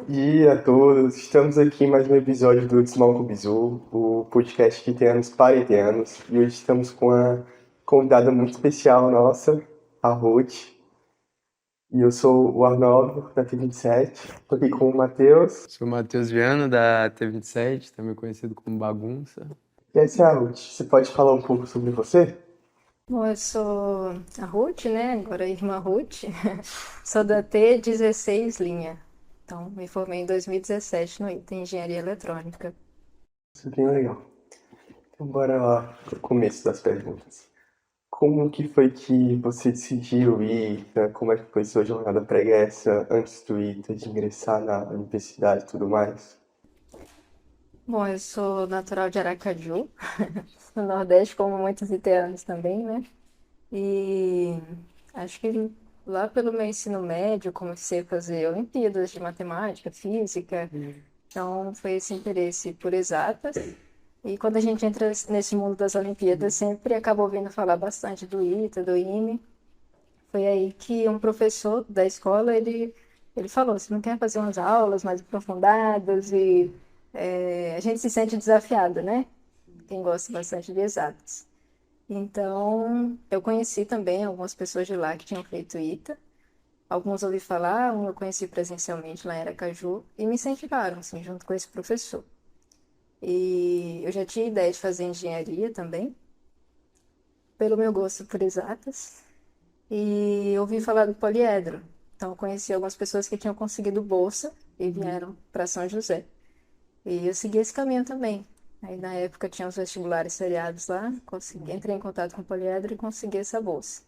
dia a todos. Estamos aqui em mais um episódio do Desmal com Bizu, o podcast que tem anos paredianos. E hoje estamos com uma convidada muito especial nossa, a Ruth. E eu sou o Arnaldo, da T27. Estou aqui com o Matheus. Sou o Matheus Viano, da T27, também conhecido como Bagunça. E essa é a Ruth. Você pode falar um pouco sobre você? Bom, eu sou a Ruth, né? Agora a irmã Ruth. Sou da T16 linha. Então, me formei em 2017 no ITA, em Engenharia Eletrônica. Isso é bem legal. Então bora lá pro começo das perguntas. Como que foi que você decidiu o ITA? Como é que foi sua jornada pregressa antes do ITA, de ingressar na universidade e tudo mais? Bom, eu sou natural de Aracaju, no Nordeste, como muitos iteanos também, né? E acho que lá pelo meu ensino médio, eu comecei a fazer Olimpíadas de Matemática, Física. Então, foi esse interesse por exatas. E quando a gente entra nesse mundo das Olimpíadas, sempre acaba ouvindo falar bastante do ITA, do IME. Foi aí que um professor da escola, ele falou, você não quer fazer umas aulas mais aprofundadas e a gente se sente desafiado, né? Quem gosta bastante de exatas. Então, eu conheci também algumas pessoas de lá que tinham feito ITA. Alguns ouvi falar, um eu conheci presencialmente lá em Aracaju e me incentivaram, assim, junto com esse professor. E eu já tinha ideia de fazer engenharia também, pelo meu gosto por exatas. E ouvi falar do poliedro. Então, eu conheci algumas pessoas que tinham conseguido bolsa e vieram para São José. E eu segui esse caminho também. Aí, na época, tinha os vestibulares seriados lá, entrei em contato com o poliedro e consegui essa bolsa.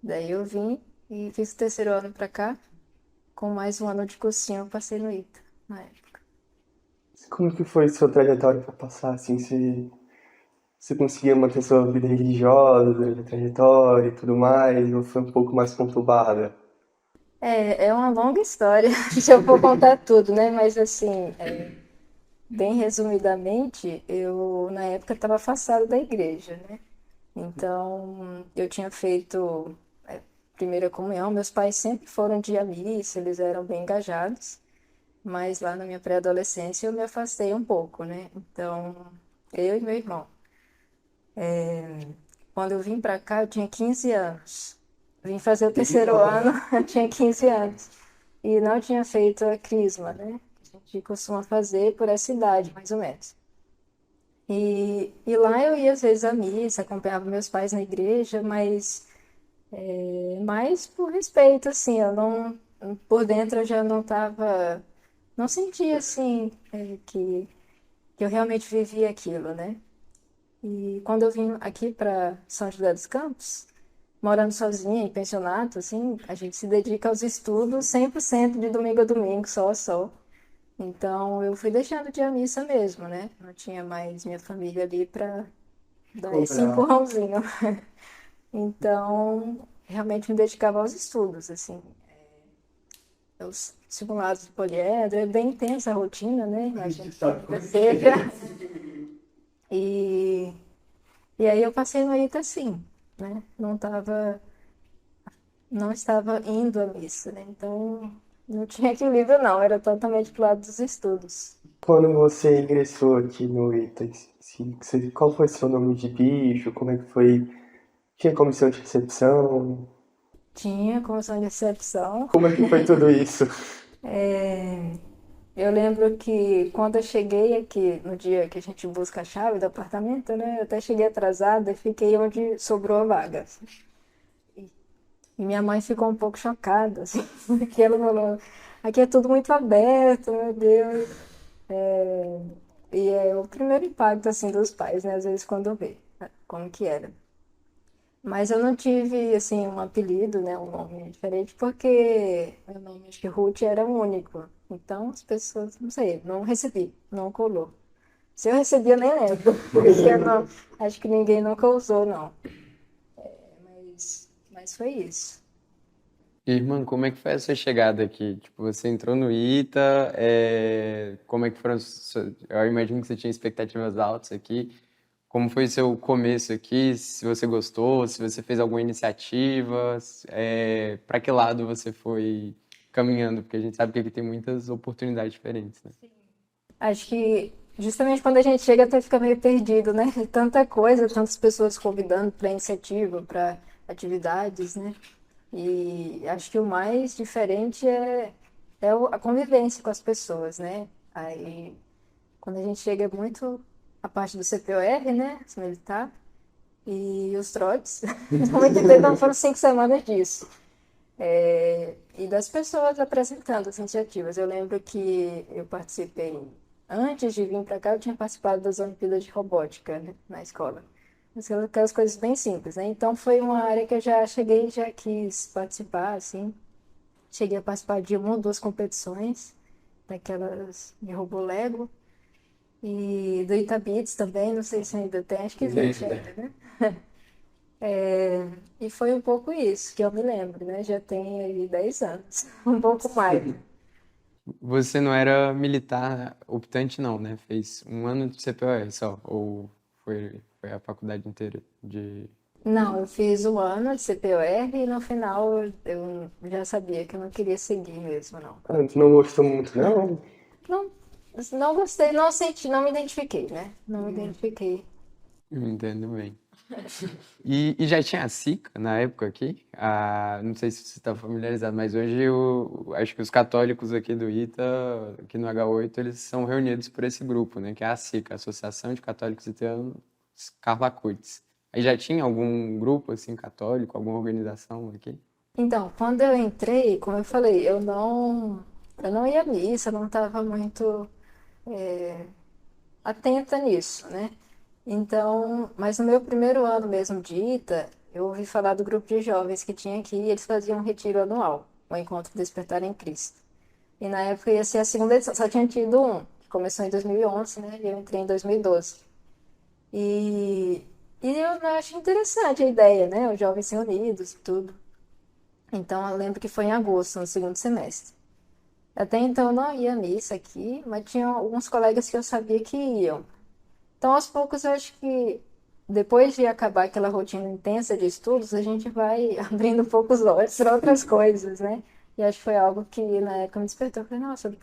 Daí eu vim e fiz o terceiro ano para cá, com mais um ano de cursinho, eu passei no ITA na época. Como que foi sua trajetória para passar, assim, você conseguia manter sua vida religiosa durante a trajetória e tudo mais, ou foi um pouco mais conturbada? É uma longa história, se eu for contar tudo, né? Mas assim, bem resumidamente, eu na época estava afastada da igreja, né? Então, eu tinha feito primeira comunhão, meus pais sempre foram de ir à missa, eles eram bem engajados, mas lá na minha pré-adolescência eu me afastei um pouco, né? Então, eu e meu irmão. Quando eu vim para cá, eu tinha 15 anos. Vim fazer o terceiro ano, eu tinha 15 anos. E não tinha feito a crisma, né? A gente costuma fazer por essa idade, mais ou menos. E lá eu ia às vezes à missa, acompanhava meus pais na igreja, mas mais por respeito, assim, eu não, por dentro eu já não estava, não sentia assim que eu realmente vivia aquilo, né? E quando eu vim aqui para São José dos Campos, morando sozinha em pensionato, assim, a gente se dedica aos estudos 100% de domingo a domingo, sol a sol. Então eu fui deixando de ir à missa mesmo, né? Não tinha mais minha família ali para dar esse Cobrar. empurrãozinho. Então, realmente me dedicava aos estudos, assim. Os simulados de poliedro, é bem intensa a rotina, né? A gente seja. E, e aí eu passei no ITA assim, né? Não estava indo à missa, né? Então, não tinha equilíbrio não, era totalmente pro lado dos estudos. Quando você ingressou aqui no ITA, qual foi seu nome de bicho? Como é que foi? Tinha comissão de recepção? Tinha comissão de recepção. Como é que foi tudo isso? Eu lembro que quando eu cheguei aqui, no dia que a gente busca a chave do apartamento, né? Eu até cheguei atrasada e fiquei onde sobrou a vaga. E minha mãe ficou um pouco chocada, assim, porque ela falou, aqui é tudo muito aberto, meu Deus. E é o primeiro impacto, assim, dos pais, né? Às vezes quando vê como que era. Mas eu não tive, assim, um apelido, né? Um nome diferente, porque meu nome, acho que Ruth, era único. Então as pessoas, não sei, não recebi, não colou. Se eu recebi, eu nem lembro, porque eu não, acho que ninguém nunca usou, não. Mas foi isso. Irmã, como é que foi a sua chegada aqui? Tipo, você entrou no ITA, como é que foram... Eu imagino que você tinha expectativas altas aqui. Como foi seu começo aqui? Se você gostou, se você fez alguma iniciativa, para que lado você foi caminhando, porque a gente sabe que aqui tem muitas oportunidades diferentes, né? Acho que justamente quando a gente chega até fica meio perdido, né? Tanta coisa, tantas pessoas convidando para iniciativa, para atividades, né? E acho que o mais diferente é a convivência com as pessoas, né? Aí, quando a gente chega é muito a parte do CPOR, né? Esse militar, e os trotes. Muito tempo, foram 5 semanas disso. E das pessoas apresentando as iniciativas. Eu lembro que eu participei, antes de vir para cá, eu tinha participado das Olimpíadas de Robótica, né, na escola. Aquelas coisas bem simples, né? Então foi uma área que eu já cheguei, já quis participar, assim. Cheguei a participar de uma ou duas competições, daquelas de robô Lego. E do Itabits também, não sei se ainda tem, acho que existe ainda, né? E foi um pouco isso que eu me lembro, né? Já tem aí 10 anos, um pouco mais. Você não era militar optante, não, né? Fez um ano de CPOR só, ou foi a faculdade inteira de... Não, eu fiz um ano de CPOR e no final eu já sabia que eu não queria seguir mesmo, não. Ah, tu não gostou muito, não? Não, não gostei, não senti, não me identifiquei, né? Não me identifiquei. Entendo bem. E já tinha a SICA na época aqui? Não sei se você está familiarizado, mas hoje acho que os católicos aqui do ITA, aqui no H8, eles são reunidos por esse grupo, né? Que é a SICA, Associação de Católicos Italianos Carla Coites. Aí já tinha algum grupo assim católico, alguma organização aqui? Então, quando eu entrei, como eu falei, eu não ia à missa, não estava muito atenta nisso, né? Então, mas no meu primeiro ano mesmo de ITA, eu ouvi falar do grupo de jovens que tinha aqui e eles faziam um retiro anual, o Encontro Despertar em Cristo. E na época ia ser a segunda edição, só tinha tido um, que começou em 2011, né? E eu entrei em 2012. E, e eu acho interessante a ideia, né? Os jovens reunidos e tudo. Então eu lembro que foi em agosto, no segundo semestre. Até então eu não ia à missa aqui, mas tinha alguns colegas que eu sabia que iam. Então, aos poucos, eu acho que depois de acabar aquela rotina intensa de estudos, a gente vai abrindo um pouco os olhos para outras coisas, né? E acho que foi algo que na época me despertou. Eu falei, nossa,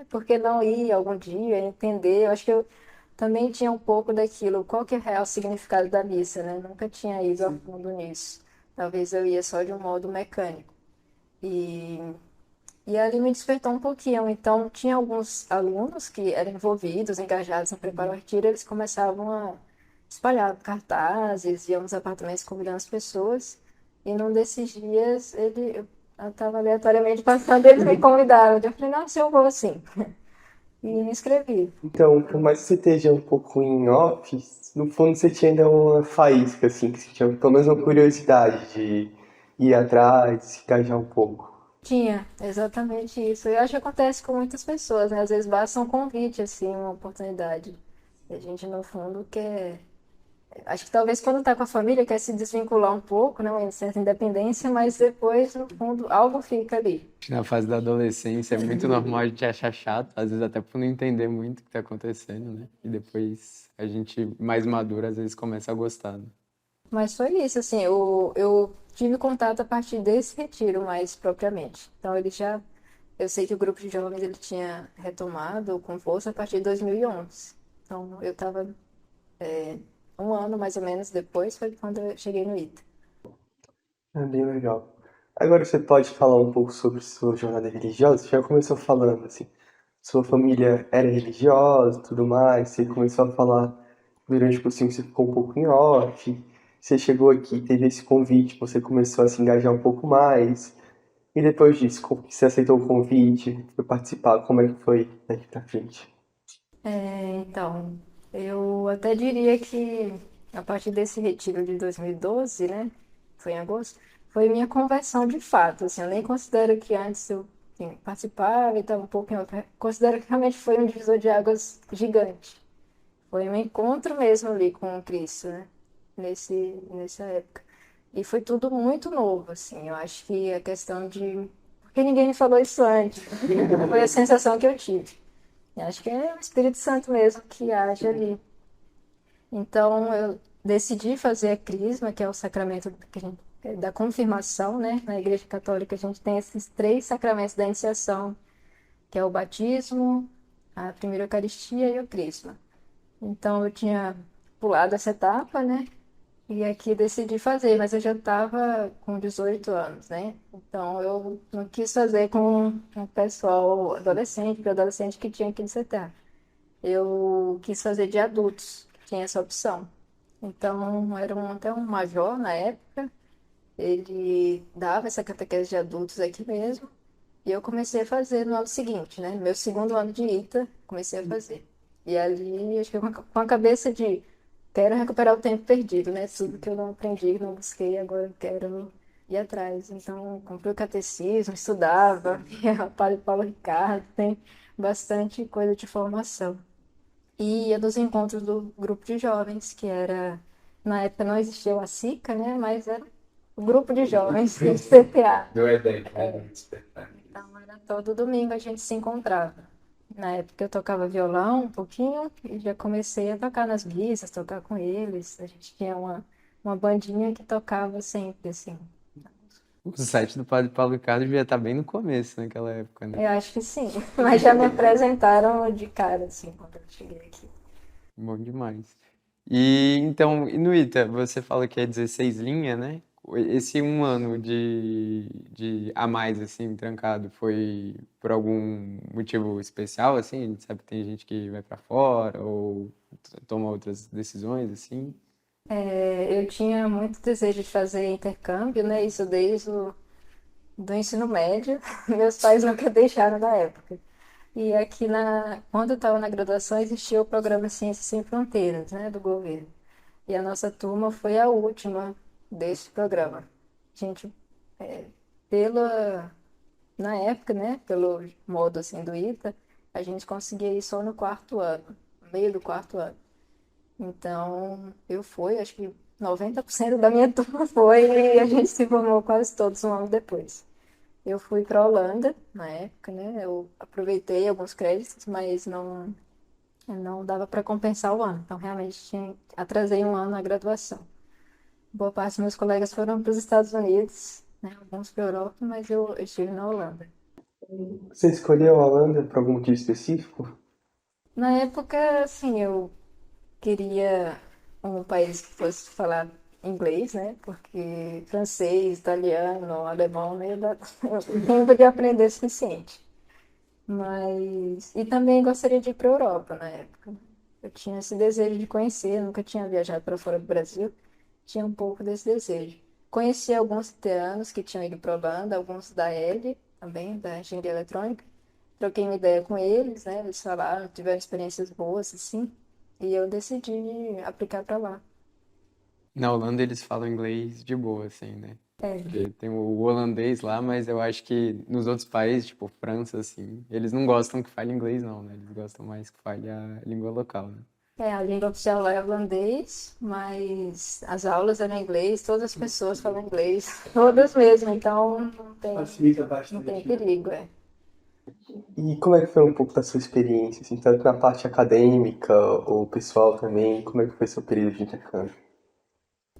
por que não ir algum dia, entender? Eu acho que eu também tinha um pouco daquilo, qual que é o real significado da missa, né? Nunca tinha ido a fundo nisso. Talvez eu ia só de um modo mecânico. E e ali me despertou um pouquinho. Então, tinha alguns alunos que eram envolvidos, engajados no Preparo Retiro, eles começavam a espalhar cartazes, iam nos apartamentos convidando as pessoas. E num desses dias, eu estava aleatoriamente passando, eles me convidaram. Eu falei, nossa, eu vou sim. E me inscrevi. Então, por mais que você esteja um pouco em off, no fundo você tinha ainda uma faísca, assim, que você tinha pelo menos uma curiosidade de ir atrás, se engajar um pouco. Tinha, exatamente isso. Eu acho que acontece com muitas pessoas, né? Às vezes basta um convite, assim, uma oportunidade. E a gente, no fundo, quer. Acho que talvez quando tá com a família quer se desvincular um pouco, né? Uma certa independência, mas depois, no fundo, algo fica ali. Na fase da adolescência é muito normal a gente achar chato, às vezes até por não entender muito o que está acontecendo, né? E depois a gente, mais maduro, às vezes começa a gostar, né? Mas foi isso, assim, eu tive contato a partir desse retiro mais propriamente. Então ele já, eu sei que o grupo de jovens ele tinha retomado com força a partir de 2011. Então eu estava um ano mais ou menos depois foi quando eu cheguei no ITA. É bem legal. Agora você pode falar um pouco sobre sua jornada religiosa? Você já começou falando, assim, sua família era religiosa e tudo mais, você começou a falar durante o cursinho que você ficou um pouco em off, você chegou aqui, teve esse convite, você começou a se engajar um pouco mais, e depois disso, como que você aceitou o convite, foi participar, como é que foi daqui pra frente? Então, eu até diria que a partir desse retiro de 2012, né, foi em agosto, foi minha conversão de fato, assim, eu nem considero que antes eu enfim, participava e estava um pouco em outra, considero que realmente foi um divisor de águas gigante. Foi um encontro mesmo ali com o Cristo, né, nessa época. E foi tudo muito novo, assim, eu acho que a questão de... Porque ninguém me falou isso antes, foi a sensação que eu tive. Eu acho que é o Espírito Santo mesmo que age ali. Então, eu decidi fazer a crisma, que é o sacramento que a gente da confirmação, né? Na Igreja Católica a gente tem esses 3 sacramentos da iniciação, que é o batismo, a primeira Eucaristia e o Crisma. Então eu tinha pulado essa etapa, né? E aqui decidi fazer, mas eu já estava com 18 anos, né? Então eu não quis fazer com o pessoal adolescente, pré-adolescente que tinha aqui no CTA. Eu quis fazer de adultos, que tinha essa opção. Então era até um major na época, ele dava essa catequese de adultos aqui mesmo, e eu comecei a fazer no ano seguinte, né? No meu segundo ano de ITA, comecei a fazer. E ali, acho que com a cabeça de quero recuperar o tempo perdido, né? Tudo que eu não aprendi, não busquei, agora eu quero ir atrás. Então, comprei o catecismo, estudava, ia ao Padre Paulo Ricardo, tem bastante coisa de formação. E ia dos encontros do grupo de jovens, que era, na época não existia o ACICA, né? Mas era o grupo de jovens do CTA. Do EDEC, né? Então, era todo domingo a gente se encontrava. Na época eu tocava violão um pouquinho e já comecei a tocar nas missas, tocar com eles. A gente tinha uma bandinha que tocava sempre, assim. O site do Padre Paulo Ricardo devia estar bem no começo naquela época, né? Eu acho que sim, mas já me apresentaram de cara, assim, quando eu cheguei aqui. Bom demais. E então, e no ITA, você fala que é 16 linha, né? Esse um ano de a mais, assim, trancado, foi por algum motivo especial, assim? A gente sabe que tem gente que vai para fora ou toma outras decisões, assim. Eu tinha muito desejo de fazer intercâmbio, né? Isso desde o do ensino médio. Meus pais nunca deixaram na época. E aqui quando eu estava na graduação, existia o programa Ciências Sem Fronteiras, né, do governo. E a nossa turma foi a última desse programa. A gente, é, pela, na época, né, pelo modo assim do ITA, a gente conseguia ir só no quarto ano, no meio do quarto ano. Então, eu fui, acho que 90% da minha turma foi e a gente se formou quase todos um ano depois. Eu fui para a Holanda na época, né? Eu aproveitei alguns créditos, mas não dava para compensar o ano. Então, realmente, atrasei um ano na graduação. Boa parte dos meus colegas foram para os Estados Unidos, né? Alguns para a Europa, mas eu estive na Holanda. Você escolheu a Holanda por algum motivo específico? Na época, assim, eu queria um país que fosse falar inglês, né? Porque francês, italiano, alemão, né? Eu não podia aprender o suficiente. Mas. E também gostaria de ir para a Europa na época. Eu tinha esse desejo de conhecer, nunca tinha viajado para fora do Brasil, tinha um pouco desse desejo. Conheci alguns italianos que tinham ido para a Holanda, alguns da ELE, também, da engenharia eletrônica. Troquei uma ideia com eles, né? Eles falaram, tiveram experiências boas, assim, e eu decidi aplicar para lá. Na Holanda eles falam inglês de boa, assim, né? É, Porque tem o holandês lá, mas eu acho que nos outros países, tipo França, assim, eles não gostam que fale inglês, não, né? Eles gostam mais que fale a língua local, né? a língua oficial lá é holandês, mas as aulas eram em inglês, todas as pessoas falam inglês, todas mesmo, então Facilita não tem bastante. perigo, é. E como é que foi um pouco da sua experiência, assim, tanto na parte acadêmica ou pessoal também? Como é que foi seu período de intercâmbio?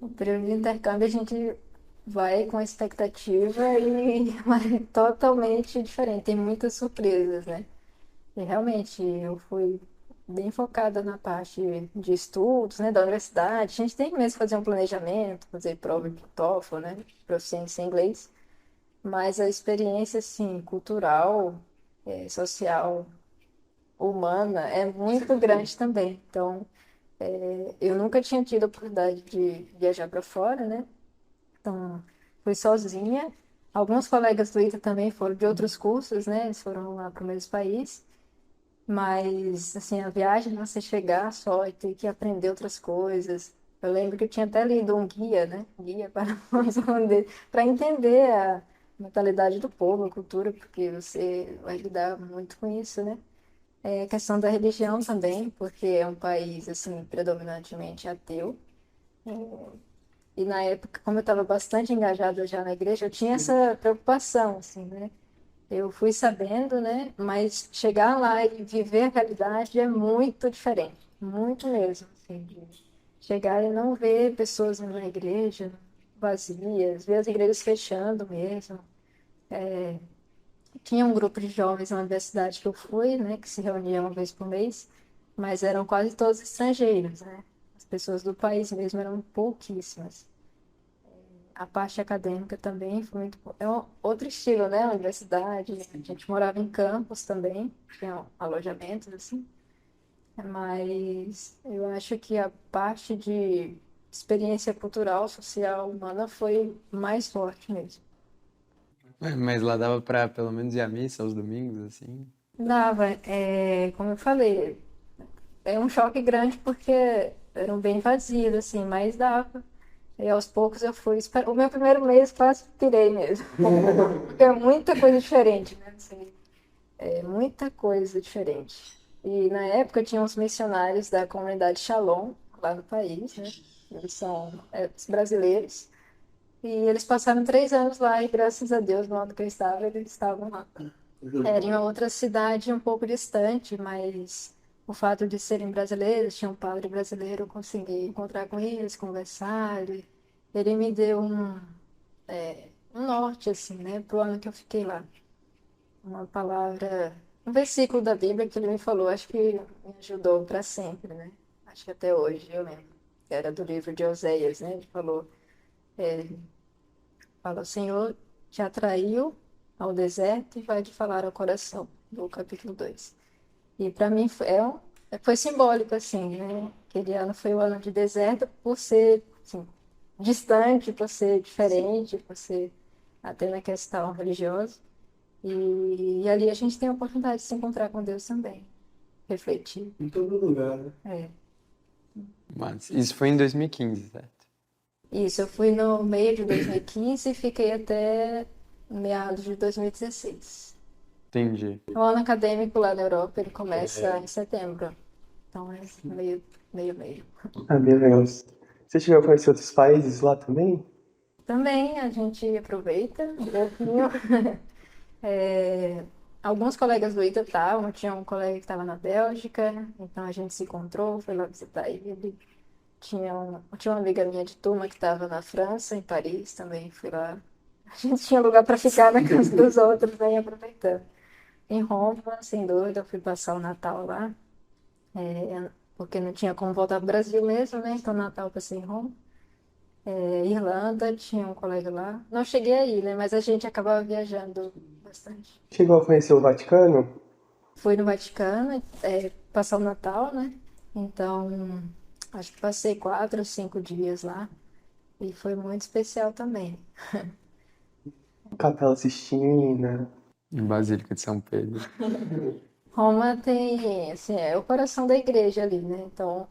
O período de intercâmbio a gente vai com expectativa e vai totalmente diferente, tem muitas surpresas, né? E realmente eu fui bem focada na parte de estudos, né, da universidade. A gente tem que mesmo fazer um planejamento, fazer prova de TOEFL, né, proficiência em inglês. Mas a experiência, assim, cultural, social, humana é muito grande também. Então, eu nunca tinha tido a oportunidade de viajar para fora, né? Então, fui sozinha. Alguns colegas do ITA também foram de outros cursos, né? Eles foram lá para o mesmo país. Mas, assim, a viagem, você chegar só e ter que aprender outras coisas. Eu lembro que eu tinha até lido um guia, né? Guia para para entender a mentalidade do povo, a cultura, porque você vai lidar muito com isso, né? É a questão da religião também, porque é um país, assim, predominantemente ateu. E na época, como eu estava bastante engajada já na igreja, eu tinha essa preocupação, assim, né? Eu fui sabendo, né? Mas chegar lá e viver a realidade é muito diferente, muito mesmo, assim, de chegar e não ver pessoas na igreja, vazias, ver as igrejas fechando mesmo. Tinha um grupo de jovens na universidade que eu fui, né, que se reunia uma vez por mês, mas eram quase todos estrangeiros, né? As pessoas do país mesmo eram pouquíssimas. A parte acadêmica também foi muito. Outro estilo, né? A universidade. A gente morava em campus também, tinha alojamentos, assim. Mas eu acho que a parte de experiência cultural, social, humana foi mais forte mesmo. Mas lá dava pra pelo menos ir à missa aos domingos, assim. Dava, como eu falei, é um choque grande porque eram bem vazios, assim, mas dava. E aos poucos eu fui. O meu primeiro mês quase pirei mesmo. Porque é muita coisa diferente, né? Assim, é muita coisa diferente. E na época tinha uns missionários da comunidade Shalom, lá no país, né? Eles são brasileiros. E eles passaram 3 anos lá e, graças a Deus, no ano que eu estava, eles estavam lá. Era em uma outra cidade um pouco distante, mas o fato de serem brasileiros, tinha um padre brasileiro, eu consegui encontrar com eles, conversar. Ele me deu um norte, assim, né, pro ano que eu fiquei lá. Uma palavra, um versículo da Bíblia que ele me falou, acho que me ajudou para sempre, né? Acho que até hoje eu lembro. Era do livro de Oséias, né? Ele falou, o Senhor te atraiu ao deserto e vai te falar ao coração, do capítulo 2. E para mim foi simbólico, assim, né? Aquele ano foi o ano de deserto por ser, assim, distante, por ser diferente, por ser até na questão religiosa. E ali a gente tem a oportunidade de se encontrar com Deus também, refletir. Em todo lugar, né? É. Mas isso foi em 2015, certo? Isso, eu fui no meio de 2015 e fiquei até meados de 2016. Entendi. O ano acadêmico lá na Europa, ele começa em setembro. Então é meio. Ah, bem legal. Você chegou a conhecer outros países lá também? Também a gente aproveita um pouquinho. É, alguns colegas do ITA estavam, tinha um colega que estava na Bélgica, então a gente se encontrou, foi lá visitar ele. Tinha uma amiga minha de turma que estava na França, em Paris também, fui lá. A gente tinha lugar para ficar na casa dos outros, né, e aproveitando. Em Roma, sem dúvida, eu fui passar o Natal lá, porque não tinha como voltar para o Brasil mesmo, né? Então, Natal eu passei em Roma. Irlanda, tinha um colega lá. Não cheguei aí, né? Mas a gente acabava viajando bastante. Chegou a conhecer o Vaticano? Fui no Vaticano, passar o Natal, né? Então, acho que passei 4 ou 5 dias lá. E foi muito especial também. Capela Sistina. Em Basílica de São Pedro. Roma tem, assim, é o coração da igreja ali, né? Então,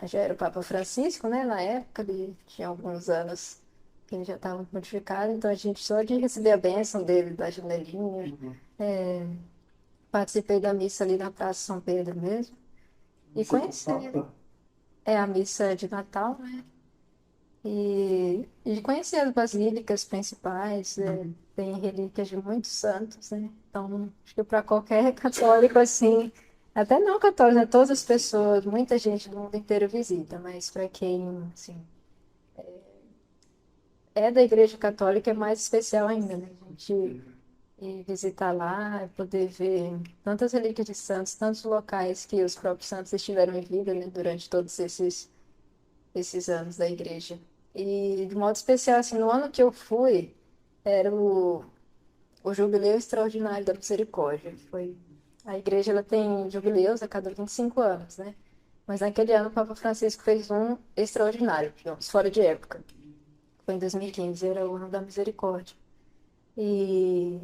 já era o Papa Francisco, né? Na época, ele tinha alguns anos que ele já estava modificado. Então, a gente só de receber a bênção dele, da janelinha. Participei da missa ali na Praça São Pedro mesmo. E Você conheci Papa? a missa de Natal, né? E conhecer as basílicas principais, tem relíquias de muitos santos, né? Então, acho que para qualquer católico, assim, até não católico, né? Todas as pessoas, muita gente do mundo inteiro visita, mas para quem, assim, é da Igreja Católica é mais especial ainda, né? A gente ir visitar lá, e poder ver tantas relíquias de santos, tantos locais que os próprios santos estiveram em vida, né? Durante todos esses anos da igreja. E de modo especial, assim, no ano que eu fui, era o Jubileu Extraordinário da Misericórdia. A igreja ela tem jubileus a cada 25 anos, né? Mas naquele ano o Papa Francisco fez um extraordinário, digamos, fora de época. Foi em 2015, era o ano da Misericórdia. E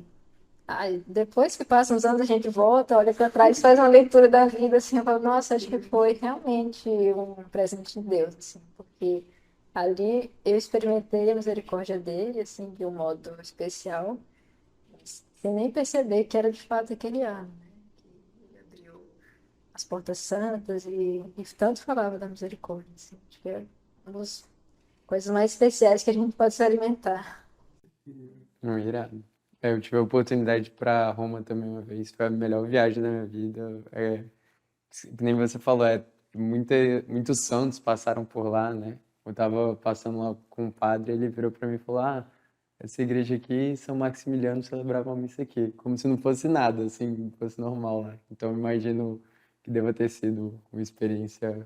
aí, depois que passam os anos, a gente volta, olha para trás, faz uma leitura da vida, assim, eu falo, nossa, acho que foi realmente um presente de Deus, assim, porque ali eu experimentei a misericórdia dele, assim, de um modo especial, sem nem perceber que era de fato aquele ano, né? Que ele abriu as portas santas e tanto falava da misericórdia, assim, acho que é uma das coisas mais especiais que a gente pode se alimentar. Não, irado. Eu tive a oportunidade para Roma também uma vez. Foi a melhor viagem da minha vida. Que nem você falou, muitos santos passaram por lá, né? Eu tava passando lá com o padre, ele virou para mim e falou: "Ah, essa igreja aqui, São Maximiliano celebrava uma missa aqui", como se não fosse nada, assim, fosse normal lá. Então, eu imagino que deva ter sido uma experiência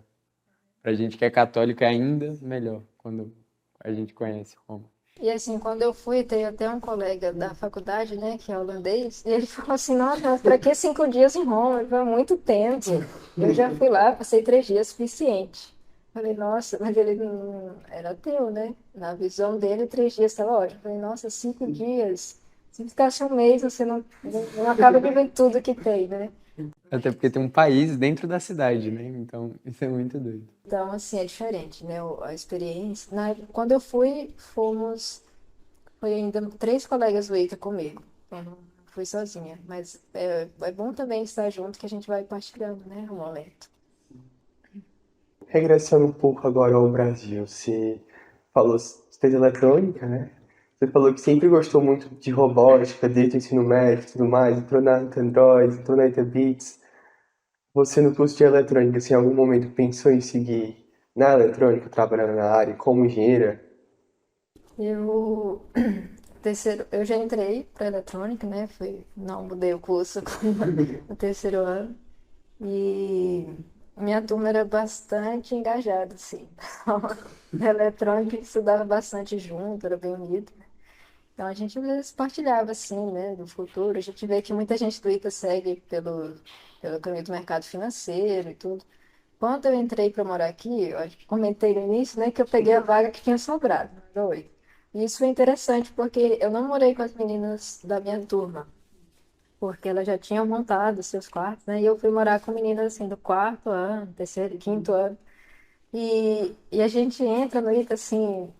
pra gente que é católico é ainda melhor quando a gente conhece Roma. E assim, quando eu fui, tem até um colega da faculdade, né, que é holandês, e ele falou assim, nossa, mas pra que 5 dias em Roma? Foi muito tempo. Eu já fui lá, passei 3 dias, suficiente. Falei, nossa, mas ele não era ateu, né? Na visão dele, 3 dias estava ótimo. Falei, nossa, 5 dias. Se ficasse um mês, você não acaba de ver tudo que tem, né? Até porque tem um país dentro da cidade, né? Então, isso é muito doido. Então, assim, é diferente, né? A experiência. Quando eu fui, foi ainda 3 colegas do EITA comigo. Eu não fui sozinha. Mas é bom também estar junto que a gente vai partilhando, né? O momento. Regressando um pouco agora ao Brasil, você falou, você fez eletrônica, né? Você falou que sempre gostou muito de robótica, desde o ensino médio e tudo mais, entrou na Android, entrou na Beats. Você no curso de eletrônica, assim, em algum momento pensou em seguir na eletrônica, trabalhando na área como engenheira? Eu, eu já entrei para eletrônica, né? Não mudei o curso no terceiro ano. E minha turma era bastante engajada, assim. Na eletrônica, a gente estudava bastante junto, era bem unido. Então a gente às vezes partilhava assim, né, do futuro. A gente vê que muita gente do ITA segue pelo caminho do mercado financeiro e tudo. Quando eu entrei para morar aqui, eu acho que comentei no início, né, que eu peguei a vaga que tinha sobrado, no 8. E isso foi interessante porque eu não morei com as meninas da minha turma, porque elas já tinham montado seus quartos, né, e eu fui morar com meninas assim do quarto ano, terceiro, quinto ano. E a gente entra no ITA assim,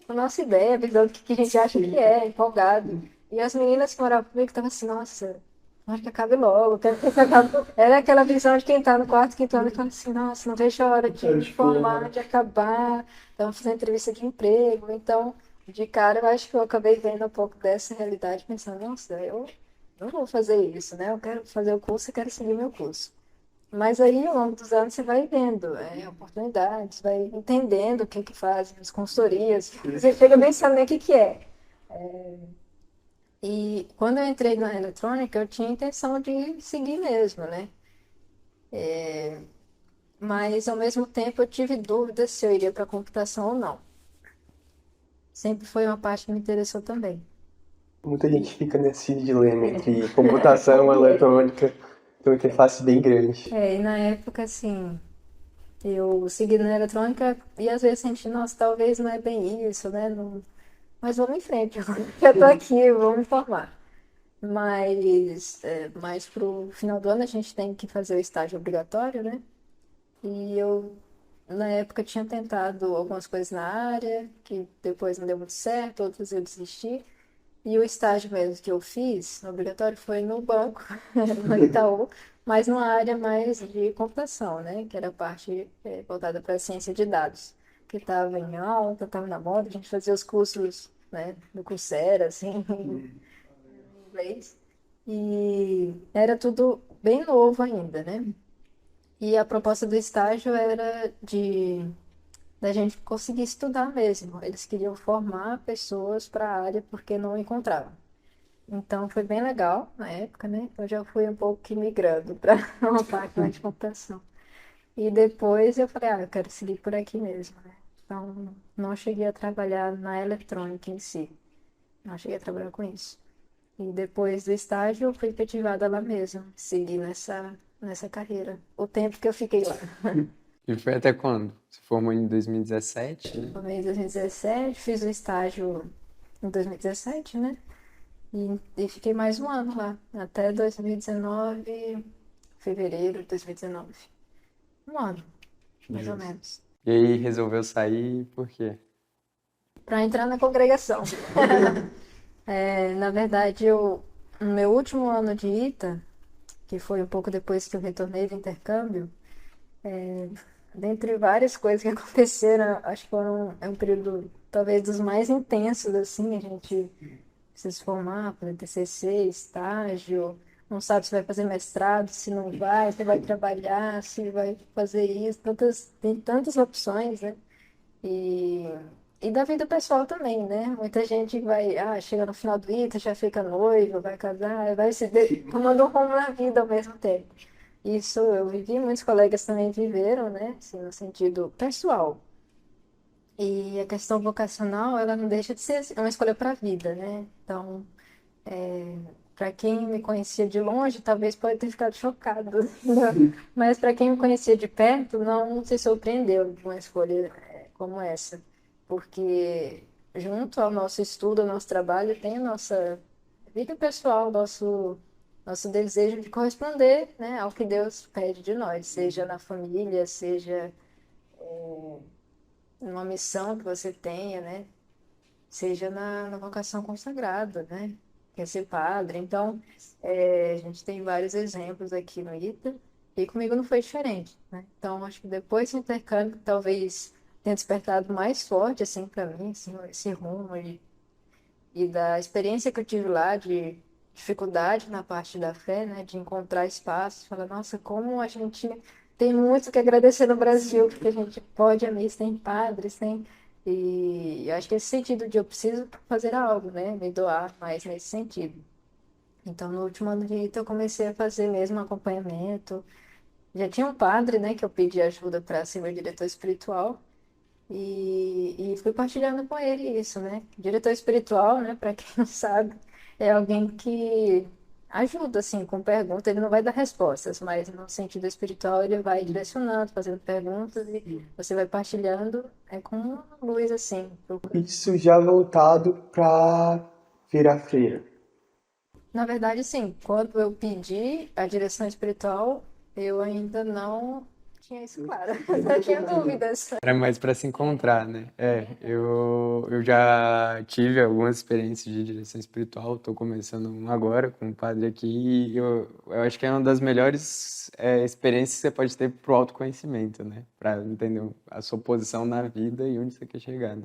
a nossa ideia, a visão do que a gente acha que é, empolgado. E as meninas que moravam comigo estavam assim, nossa, tomara que acabe logo, quero que acabe. Era aquela visão de quem tá no quarto, quinto ano, e fala assim, nossa, não vejo a hora de formar, de acabar, estamos fazendo entrevista de emprego. Então, de cara, eu acho que eu acabei vendo um pouco dessa realidade, pensando, nossa, eu não vou fazer isso, né? Eu quero fazer o curso e quero seguir meu curso. Mas aí, ao longo dos anos, você vai vendo oportunidades, vai entendendo o que que faz, as consultorias. Você chega bem sabendo o que que é. E quando eu entrei na eletrônica, eu tinha a intenção de seguir mesmo, né? Mas, ao mesmo tempo, eu tive dúvidas se eu iria para computação ou não. Sempre foi uma parte que me interessou também. Muita gente fica nesse dilema entre computação e eletrônica, tem uma interface bem grande. E na época, assim, eu segui na eletrônica e às vezes senti, nossa, talvez não é bem isso, né? Mas vamos em frente, eu tô aqui, vamos me formar. Mas pro final do ano a gente tem que fazer o estágio obrigatório, né? E eu, na época, tinha tentado algumas coisas na área, que depois não deu muito certo, outras eu desisti. E o estágio mesmo que eu fiz, no obrigatório, foi no banco, no Itaú, mas numa área mais de computação, né? Que era a parte voltada para a ciência de dados, que estava em alta, estava na moda, a gente fazia os cursos, né, do Coursera, assim, em inglês. E era tudo bem novo ainda, né? E a proposta do estágio era de da gente conseguir estudar mesmo. Eles queriam formar pessoas para a área porque não encontravam. Então foi bem legal na época, né? Eu já fui um pouco que migrando para uma parte mais de computação. E depois eu falei, eu quero seguir por aqui mesmo, né? Então não cheguei a trabalhar na eletrônica em si. Não cheguei a trabalhar com isso. E depois do estágio eu fui efetivada lá mesmo, segui nessa carreira. O tempo que eu fiquei lá. E foi até quando? Você formou em 2017, né? Formei em 2017, fiz o estágio em 2017, né? E fiquei mais um ano lá, até 2019, fevereiro de 2019. Um ano, mais ou Justo. menos. E aí resolveu sair por quê? Para entrar na congregação. Na verdade, no meu último ano de ITA, que foi um pouco depois que eu retornei do intercâmbio, dentre várias coisas que aconteceram, acho que é um período talvez dos mais intensos, assim, a gente precisa se formar, fazer TCC, estágio, não sabe se vai fazer mestrado, se não vai, se vai trabalhar, se vai fazer isso, tem tantas opções, né? E, e da vida pessoal também, né? Muita gente vai, chega no final do ITA, já fica noivo, vai casar, vai tomando um rumo na vida ao mesmo tempo. Isso eu vivi, muitos colegas também viveram, né? Assim, no sentido pessoal. E a questão vocacional, ela não deixa de ser uma escolha para a vida, né? Então, para quem me conhecia de longe, talvez pode ter ficado chocado, mas para quem me conhecia de perto, não se surpreendeu de uma escolha como essa, porque junto ao nosso estudo, ao nosso trabalho, tem a nossa vida pessoal, nosso desejo de corresponder, né, ao que Deus pede de nós, seja na família, seja numa missão que você tenha, né? Seja na vocação consagrada, né? Quer ser padre. Então, a gente tem vários exemplos aqui no ITA, e comigo não foi diferente, né? Então, acho que depois do intercâmbio, talvez tenha despertado mais forte, assim, para mim, assim, esse rumo e da experiência que eu tive lá de dificuldade na parte da fé, né, de encontrar espaço, falar, nossa, como a gente tem muito que agradecer no Brasil, porque a gente pode a missa, tem padres, tem e eu acho que esse sentido de eu preciso fazer algo, né, me doar mais nesse sentido. Então, no último ano de ITA, eu comecei a fazer mesmo acompanhamento. Já tinha um padre, né, que eu pedi ajuda para ser meu diretor espiritual, e fui partilhando com ele isso, né? Diretor espiritual, né? Para quem não sabe, é alguém que ajuda, assim, com perguntas. Ele não vai dar respostas, mas no sentido espiritual ele vai direcionando, fazendo perguntas e você vai partilhando, com uma luz, assim. Isso já voltado para virar freira. Na verdade, sim, quando eu pedi a direção espiritual, eu ainda não tinha isso claro. Eu tinha dúvidas. Era mais para se encontrar, né? Eu já tive algumas experiências de direção espiritual, estou começando uma agora com um padre aqui, e eu acho que é uma das melhores experiências que você pode ter pro autoconhecimento, né? Para entender a sua posição na vida e onde você quer chegar, né?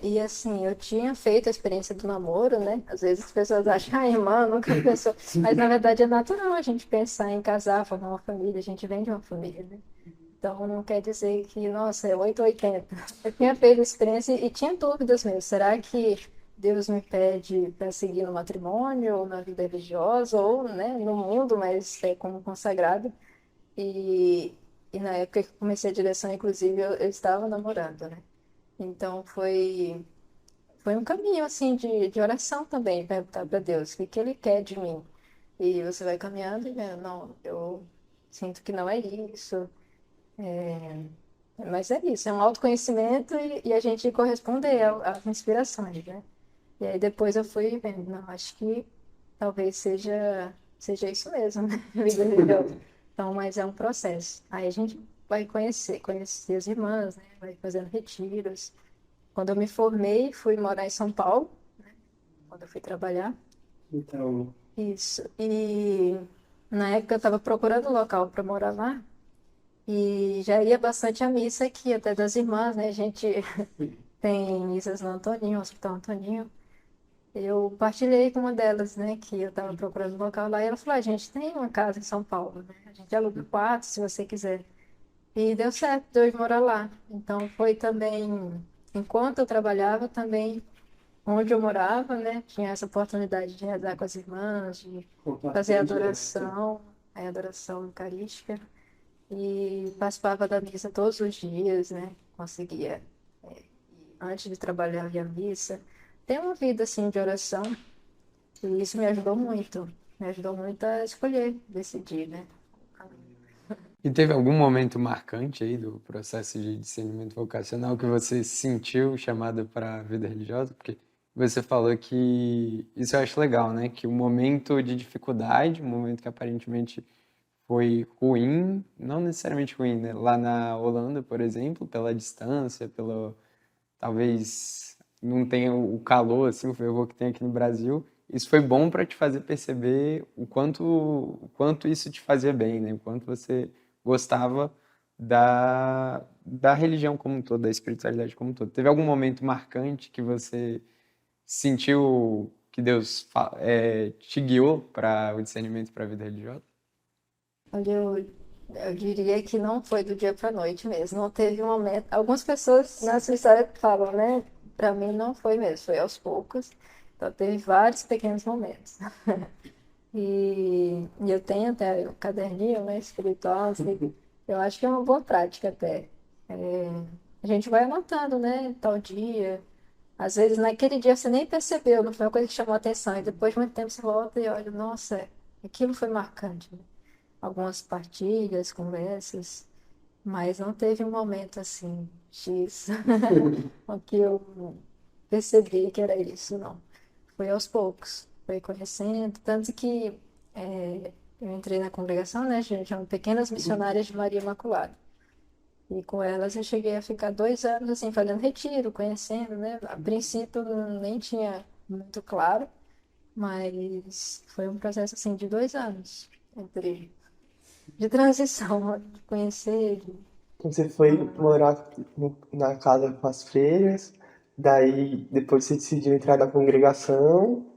E assim, eu tinha feito a experiência do namoro, né? Às vezes as pessoas acham, irmã, nunca pensou. Mas na verdade é natural a gente pensar em casar, formar uma família, a gente vem de uma família, né? Então não quer dizer que, nossa, é 880. Eu tinha feito a experiência e tinha dúvidas mesmo. Será que Deus me pede para seguir no matrimônio, ou na vida religiosa, ou, né, no mundo, mas como consagrado? E, e na época que eu comecei a direção, inclusive, eu estava namorando, né? Então foi um caminho assim de oração também, perguntar para Deus o que que Ele quer de mim. E você vai caminhando e vendo, não, eu sinto que não é isso, mas é isso, é um autoconhecimento e a gente corresponder às inspirações, né? E aí depois eu fui vendo, não, acho que talvez seja isso mesmo, né? Vida religiosa. Então, mas é um processo. Aí a gente vai conhecer as irmãs, né? Vai fazendo retiros. Quando eu me formei, fui morar em São Paulo, quando eu fui trabalhar. Então, Isso. E na época eu estava procurando um local para morar lá. E já ia bastante à missa aqui, até das irmãs, né? A gente tem missas no Antoninho, Hospital Antoninho. Eu partilhei com uma delas, né? Que eu estava procurando um local lá. E ela falou: a gente tem uma casa em São Paulo, né? A gente aluga quarto, se você quiser. E deu certo de eu ir morar lá. Então foi também, enquanto eu trabalhava, também onde eu morava, né? Tinha essa oportunidade de rezar com as irmãs, de fazer adoração, a adoração eucarística, e participava da missa todos os dias, né? Conseguia, antes de trabalhar, ir à missa. Ter uma vida, assim, de oração, e isso me ajudou muito a escolher, decidir, né? E teve algum momento marcante aí do processo de discernimento vocacional que você sentiu chamado para a vida religiosa? Porque você falou que isso eu acho legal, né? Que o momento de dificuldade, um momento que aparentemente foi ruim, não necessariamente ruim, né? Lá na Holanda, por exemplo, pela distância, pelo talvez não tenha o calor assim, o fervor que tem aqui no Brasil. Isso foi bom para te fazer perceber o quanto isso te fazia bem, né? O quanto você gostava da religião como um todo, da espiritualidade como um todo. Teve algum momento marcante que você sentiu que Deus te guiou para o discernimento para a vida religiosa? Olha, Eu diria que não foi do dia para noite mesmo. Não teve um momento. Algumas pessoas na sua história falam, né? Para mim não foi mesmo, foi aos poucos. Então teve vários pequenos momentos. E eu tenho até o caderninho, né, espiritual, assim, eu acho que é uma boa prática até. É, a gente vai anotando, né, tal dia. Às vezes naquele dia você nem percebeu, não foi uma coisa que chamou a atenção. E depois de muito tempo você volta e olha, nossa, aquilo foi marcante, né? Algumas partilhas, conversas, mas não teve um momento assim, X, o que eu percebi que era isso, não. Foi aos poucos, foi conhecendo, tanto que eu entrei na congregação, né, gente, chama Pequenas Missionárias de Maria Imaculada. E com elas eu cheguei a ficar 2 anos, assim, fazendo retiro, conhecendo, né? A princípio nem tinha muito claro, mas foi um processo, assim, de 2 anos, de transição, de conhecer, Então você foi morar na casa com as freiras, daí depois você decidiu entrar na congregação,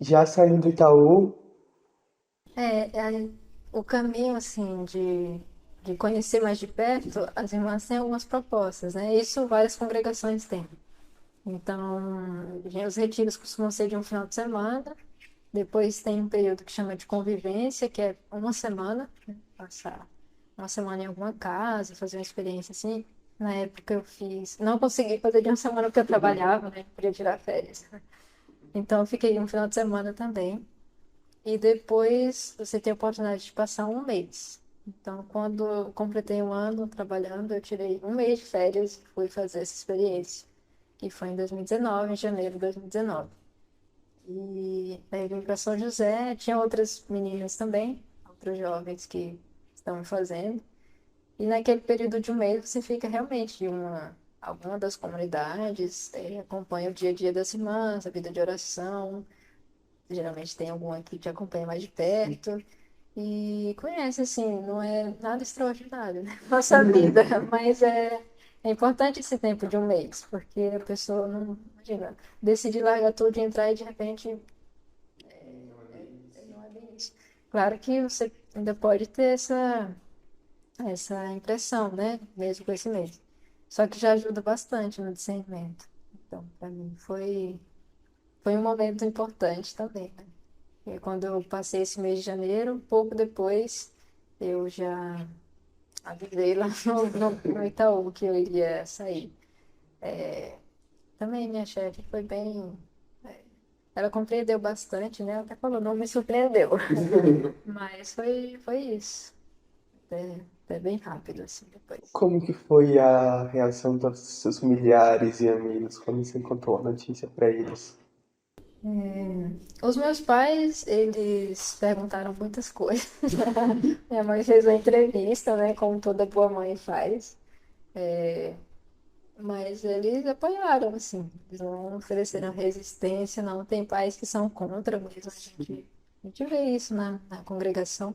já saiu do Itaú. o caminho, assim, de conhecer mais de perto, as irmãs têm algumas propostas, né? Isso várias congregações têm. Então, os retiros costumam ser de um final de semana, depois tem um período que chama de convivência, que é uma semana, né? Passar uma semana em alguma casa, fazer uma experiência assim. Na época eu fiz, não consegui fazer de uma semana porque eu trabalhava, né? Não podia tirar férias. Então eu fiquei um final de semana também. E depois você tem a oportunidade de passar um mês. Então, quando eu completei um ano trabalhando, eu tirei um mês de férias e fui fazer essa experiência. Que foi em 2019, em janeiro de 2019. E daí vim para São José, tinha outras meninas também, outros jovens que estavam fazendo. E naquele período de um mês você fica realmente em alguma das comunidades, acompanha o dia a dia das irmãs, a vida de oração. Geralmente tem alguma que te acompanha mais de perto. E conhece, assim, não é nada extraordinário, né? Nossa vida, mas é importante esse tempo de um mês, porque a pessoa não, imagina, decidir largar tudo e entrar e de repente não é bem isso. Claro que você ainda pode ter essa impressão, né? Mesmo com esse mês. Só que já ajuda bastante no discernimento. Então, para mim, foi um momento importante também, né? E quando eu passei esse mês de janeiro, pouco depois, eu já avisei lá no Itaú que eu iria sair. Também minha chefe foi bem. Ela compreendeu bastante, né? Ela até falou, não me surpreendeu. Mas foi isso. Até bem rápido, assim, depois. Como que foi a reação dos seus familiares e amigos quando você contou a notícia para eles? Os meus pais, eles perguntaram muitas coisas. Minha mãe fez uma entrevista, né? Como toda boa mãe faz. Mas eles apoiaram, assim. Eles não ofereceram resistência, não. Tem pais que são contra mesmo. A gente vê isso na congregação.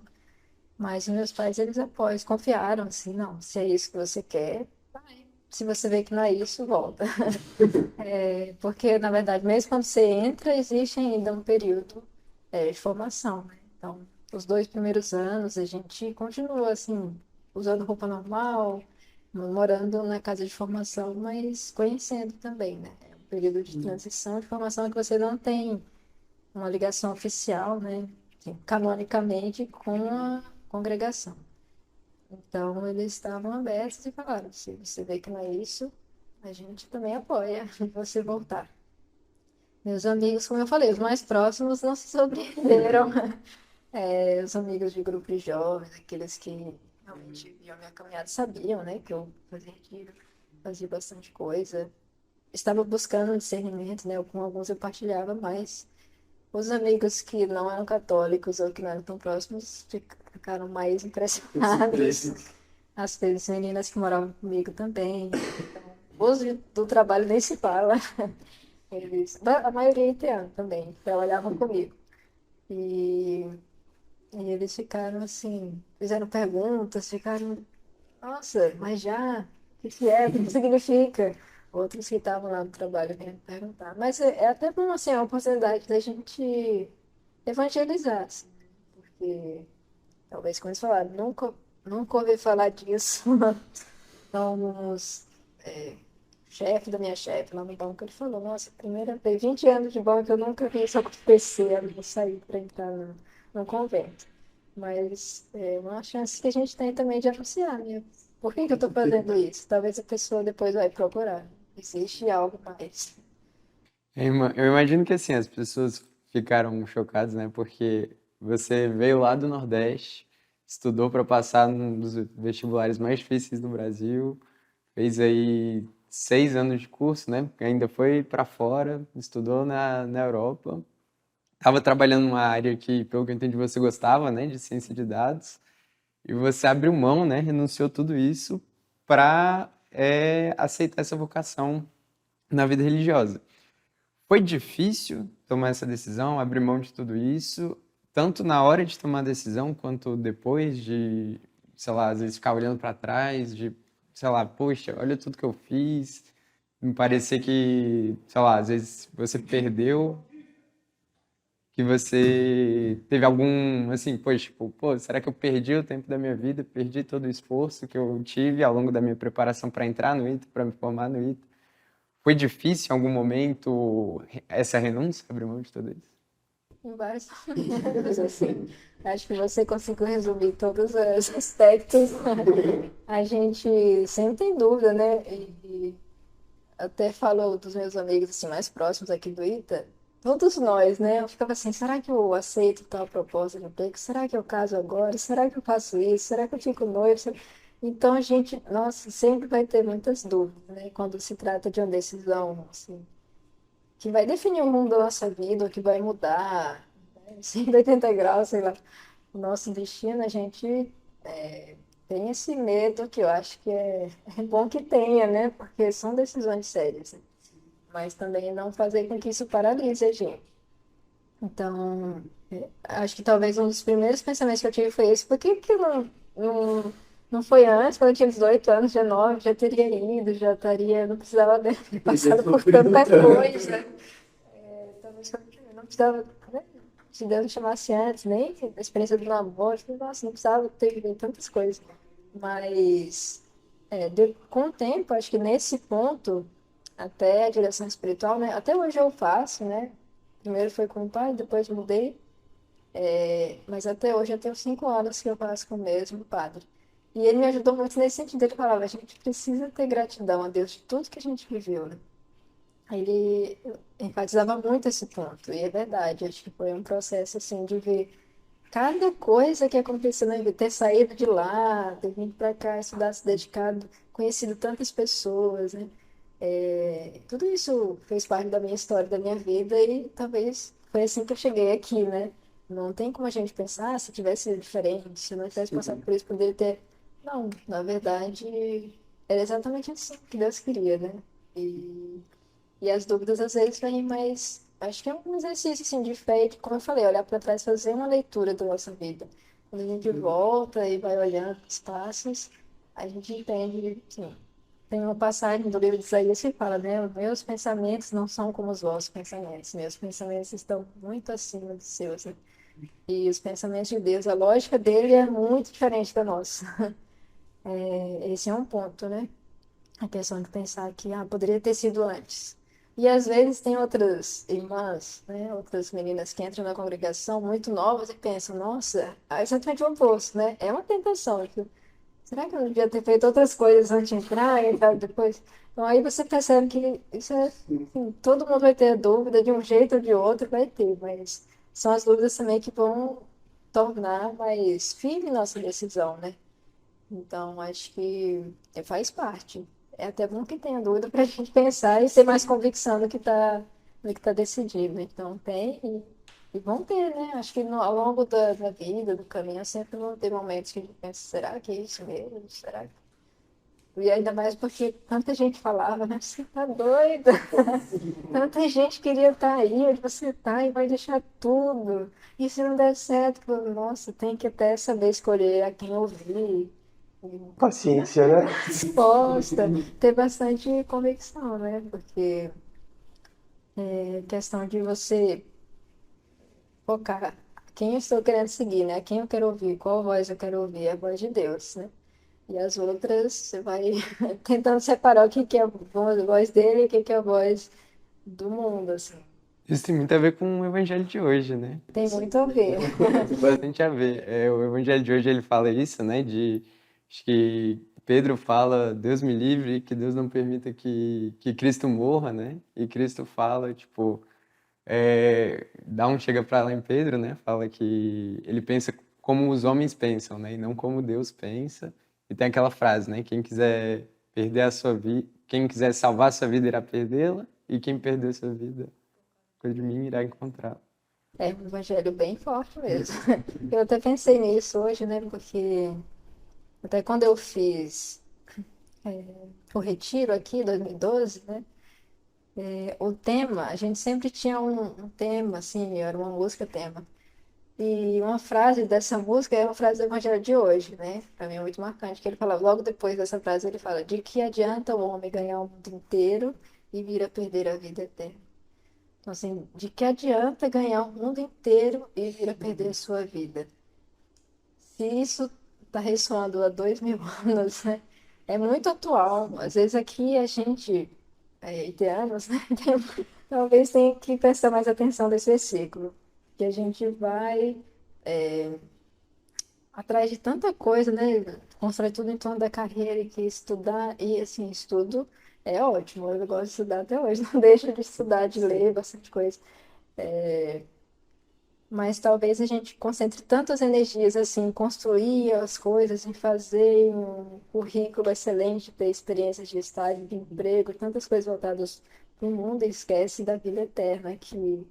Mas meus pais, eles apoiam, eles confiaram, assim, não, se é isso que você quer, vai. Se você vê que não é isso, volta. Porque, na verdade, mesmo quando você entra, existe ainda um período, de formação, né? Então, os 2 primeiros anos, a gente continua, assim, usando roupa normal, morando na casa de formação, mas conhecendo também, né? É um período de transição, de formação que você não tem uma ligação oficial, né? Assim, canonicamente, com a congregação. Então, eles estavam abertos e falaram: se você vê que não é isso, a gente também apoia você voltar. Meus amigos, como eu falei, os mais próximos não se surpreenderam. Os amigos de grupo de jovens, aqueles que realmente viam a minha caminhada, sabiam, né, que eu fazia retiro, fazia bastante coisa. Estava buscando um discernimento, né, com alguns eu partilhava, mas os amigos que não eram católicos ou que não eram tão próximos ficaram mais impressionados. As três meninas que moravam comigo também. Os do trabalho nem se fala. A maioria italiana também, trabalhavam comigo. E, e eles ficaram assim, fizeram perguntas, ficaram, nossa, mas já? O que é? O que significa? Outros que estavam lá no trabalho vieram perguntar. Mas é até bom, assim, a oportunidade da gente evangelizar, assim, porque talvez, como eles falaram, nunca nunca ouvi falar disso. Então, os chefe da minha chefe lá no banco, ele falou, nossa, primeira vez, 20 anos de banco, eu nunca vi isso acontecer, eu vou sair para entrar no convento. Mas é uma chance que a gente tem também de anunciar, né? Por que que eu estou fazendo isso? Talvez a pessoa depois vai procurar. Existe algo mais. Irmã, eu imagino que assim, as pessoas ficaram chocadas, né? Porque você veio lá do Nordeste, estudou para passar num dos vestibulares mais difíceis do Brasil, fez aí 6 anos de curso, né? Ainda foi para fora, estudou na Europa, estava trabalhando numa área que, pelo que eu entendi, você gostava, né? De ciência de dados, e você abriu mão, né? Renunciou tudo isso para aceitar essa vocação na vida religiosa. Foi difícil tomar essa decisão, abrir mão de tudo isso, tanto na hora de tomar a decisão, quanto depois de, sei lá, às vezes ficar olhando para trás, de, sei lá, poxa, olha tudo que eu fiz, me parecer que, sei lá, às vezes você perdeu, que você teve algum, assim, poxa, tipo, pô, será que eu perdi o tempo da minha vida, perdi todo o esforço que eu tive ao longo da minha preparação para entrar no ITA, para me formar no ITA? Foi difícil em algum momento essa renúncia, abrir mão de tudo isso? Em vários momentos, assim. Acho que você conseguiu resumir todos os aspectos. A gente sempre tem dúvida, né? E até falo dos meus amigos assim, mais próximos aqui do ITA, todos nós, né? Eu ficava assim, será que eu aceito tal proposta de emprego? Será que eu caso agora? Será que eu faço isso? Será que eu fico noivo? Então a gente, nossa, sempre vai ter muitas dúvidas, né? Quando se trata de uma decisão, assim, que vai definir o rumo da nossa vida, ou que vai mudar, né? 180 graus, sei lá, o nosso destino, a gente tem esse medo que eu acho que é bom que tenha, né? Porque são decisões sérias, né? Mas também não fazer com que isso paralise a gente. Então, acho que talvez um dos primeiros pensamentos que eu tive foi esse: por que que não foi antes, quando eu tinha 18 anos, 19, já teria ido, já estaria, não precisava ter passado por tanta coisa. Talvez eu não precisava, né? Se Deus me chamasse antes, nem a experiência do namoro, nossa, não precisava ter vivido tantas coisas. Mas, com o tempo, acho que nesse ponto, até a direção espiritual, né? Até hoje eu faço, né? Primeiro foi com o pai, depois mudei. Mas até hoje eu tenho 5 anos que eu faço com o mesmo padre. E ele me ajudou muito nesse sentido. Ele falava, a gente precisa ter gratidão a Deus de tudo que a gente viveu, né? Ele enfatizava muito esse ponto. E é verdade, acho que foi um processo, assim, de ver cada coisa que aconteceu na vida, ter saído de lá, ter vindo para cá, estudar, se dedicado, conhecido tantas pessoas, né? Tudo isso fez parte da minha história, da minha vida e talvez foi assim que eu cheguei aqui, né? Não tem como a gente pensar, se tivesse sido diferente, se eu não tivesse passado por isso, poderia ter. Não, na verdade, era exatamente assim que Deus queria, né? E, e as dúvidas às vezes vêm, mas acho que é um exercício assim, de fé, de, como eu falei, olhar para trás, fazer uma leitura da nossa vida. Quando a gente volta e vai olhando os passos, a gente entende, sim. Tem uma passagem do livro de Isaías que fala, né? Os meus pensamentos não são como os vossos pensamentos. Meus pensamentos estão muito acima dos seus, né? E os pensamentos de Deus, a lógica dele é muito diferente da nossa. Esse é um ponto, né? A questão de pensar que poderia ter sido antes. E às vezes tem outras irmãs, né? Outras meninas que entram na congregação muito novas e pensam, nossa, é exatamente o oposto, né? É uma tentação. Será que eu não devia ter feito outras coisas antes de entrar e tal, depois? Então aí você percebe que isso é, assim, todo mundo vai ter dúvida de um jeito ou de outro, vai ter, mas são as dúvidas também que vão tornar mais firme nossa decisão, né? Então acho que faz parte. É até bom que tenha dúvida para a gente pensar e ter mais convicção no que tá decidido. Então tem e vão ter, né? Acho que ao longo da vida, do caminho, sempre vão ter momentos que a gente pensa, será que é isso mesmo? Será que... E ainda mais porque tanta gente falava, né? Você tá doida? Tanta gente queria estar aí onde você tá e vai deixar tudo. E se não der certo, pô, nossa, tem que até saber escolher a quem ouvir. Paciência, né? Resposta, ter bastante convicção, né? Porque é questão de você focar quem eu estou querendo seguir, né? Quem eu quero ouvir, qual voz eu quero ouvir, é a voz de Deus, né? E as outras, você vai tentando separar o que que é a voz dele e o que que é a voz do mundo, assim. Isso tem muito a ver com o evangelho de hoje, né? Tem muito a ver. Tem bastante a ver. O evangelho de hoje ele fala isso, né? Acho que Pedro fala, Deus me livre, que Deus não permita que Cristo morra, né? E Cristo fala, tipo, dá um chega pra lá em Pedro, né? Fala que ele pensa como os homens pensam, né? E não como Deus pensa. E tem aquela frase, né? Quem quiser perder a sua vida, quem quiser salvar a sua vida irá perdê-la, e quem perder a sua vida, por de mim, irá encontrá-la. É um evangelho bem forte mesmo. Eu até pensei nisso hoje, né? Porque até quando eu fiz o retiro aqui, 2012, né? O tema, a gente sempre tinha um tema, assim, era uma música tema. E uma frase dessa música é uma frase do Evangelho de hoje, né? Para mim é muito marcante, que ele fala, logo depois dessa frase, ele fala, de que adianta o homem ganhar o mundo inteiro e vir a perder a vida eterna? Então, assim, de que adianta ganhar o mundo inteiro e vir a perder a sua vida? Se isso está ressoando há 2000 anos, né? É muito atual. Às vezes aqui a gente, haitianos, né? Talvez tenha que prestar mais atenção nesse versículo. Que a gente vai atrás de tanta coisa, né? Constrói tudo em torno da carreira e que estudar, e assim, estudo é ótimo. Eu gosto de estudar até hoje, não deixo de estudar, de ler bastante coisa. Mas talvez a gente concentre tantas energias assim, em construir as coisas, em fazer um currículo excelente, ter experiências de estágio, de emprego, tantas coisas voltadas para o mundo e esquece da vida eterna, que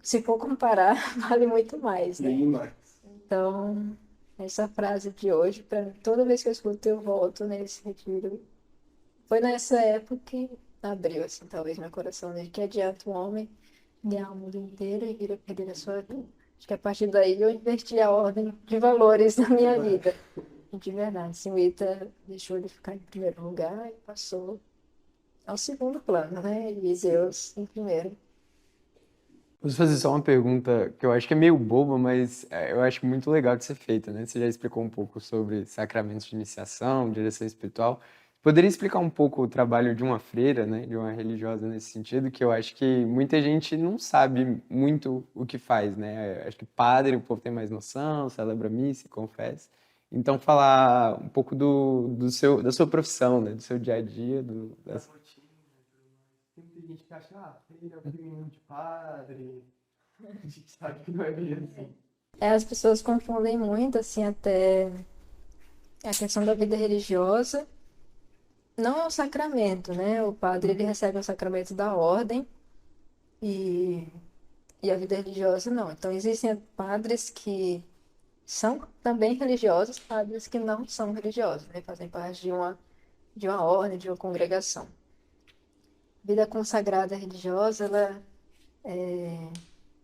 se for comparar, vale muito mais, né? Bem mais. Então, essa frase de hoje, para toda vez que eu escuto, eu volto nesse retiro. Foi nessa época que abriu, assim, talvez meu coração, né? Que adianta um homem ganhar o mundo inteiro e vir a perder a sua vida. Acho que a partir daí eu inverti a ordem de valores na minha vida. De verdade, assim, o Ita deixou de ficar em primeiro lugar e passou ao segundo plano, né? E Deus em primeiro. Posso fazer só uma pergunta que eu acho que é meio boba, mas eu acho muito legal de ser feita, né? Você já explicou um pouco sobre sacramentos de iniciação, direção espiritual. Poderia explicar um pouco o trabalho de uma freira, né? De uma religiosa nesse sentido, que eu acho que muita gente não sabe muito o que faz, né? Eu acho que padre, o povo tem mais noção, celebra missa, confessa. Então, falar um pouco da sua profissão, né? Do seu dia a dia, Das rotinas e tudo mais. Tem muita gente que acha, filho é o caminho de padre. A gente sabe que não é bem assim. As pessoas confundem muito, assim, até a questão da vida religiosa. Não é um sacramento, né? O padre, ele recebe o sacramento da ordem e, e a vida religiosa não. Então, existem padres que são também religiosos, padres que não são religiosos, né? Fazem parte de uma ordem, de uma congregação. Vida consagrada religiosa, ela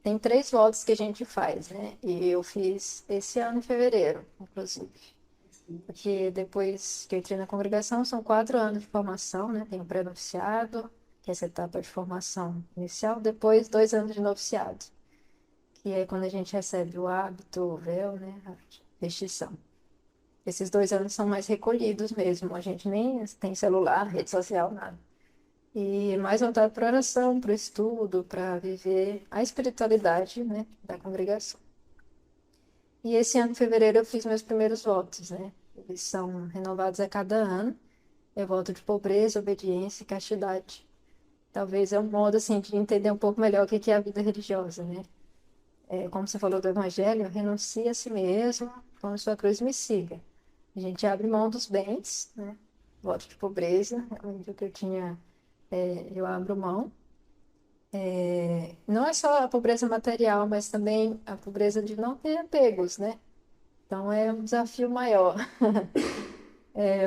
tem 3 votos que a gente faz, né? E eu fiz esse ano em fevereiro, inclusive. Porque depois que eu entrei na congregação, são 4 anos de formação, né? Tem o pré-noviciado, que é essa etapa de formação inicial, depois 2 anos de noviciado, que é quando a gente recebe o hábito, o véu, né? A restrição. Esses 2 anos são mais recolhidos mesmo, a gente nem tem celular, rede social, nada. E mais voltado para oração, para o estudo, para viver a espiritualidade, né, da congregação. E esse ano, em fevereiro, eu fiz meus primeiros votos, né? Eles são renovados a cada ano. Eu voto de pobreza, obediência e castidade. Talvez é um modo, assim, de entender um pouco melhor o que é a vida religiosa, né? Como você falou do Evangelho, renuncie a si mesmo, tome sua cruz e me siga. A gente abre mão dos bens, né? Voto de pobreza, realmente o que eu tinha, eu abro mão. Não é só a pobreza material, mas também a pobreza de não ter apegos, né? Então é um desafio maior.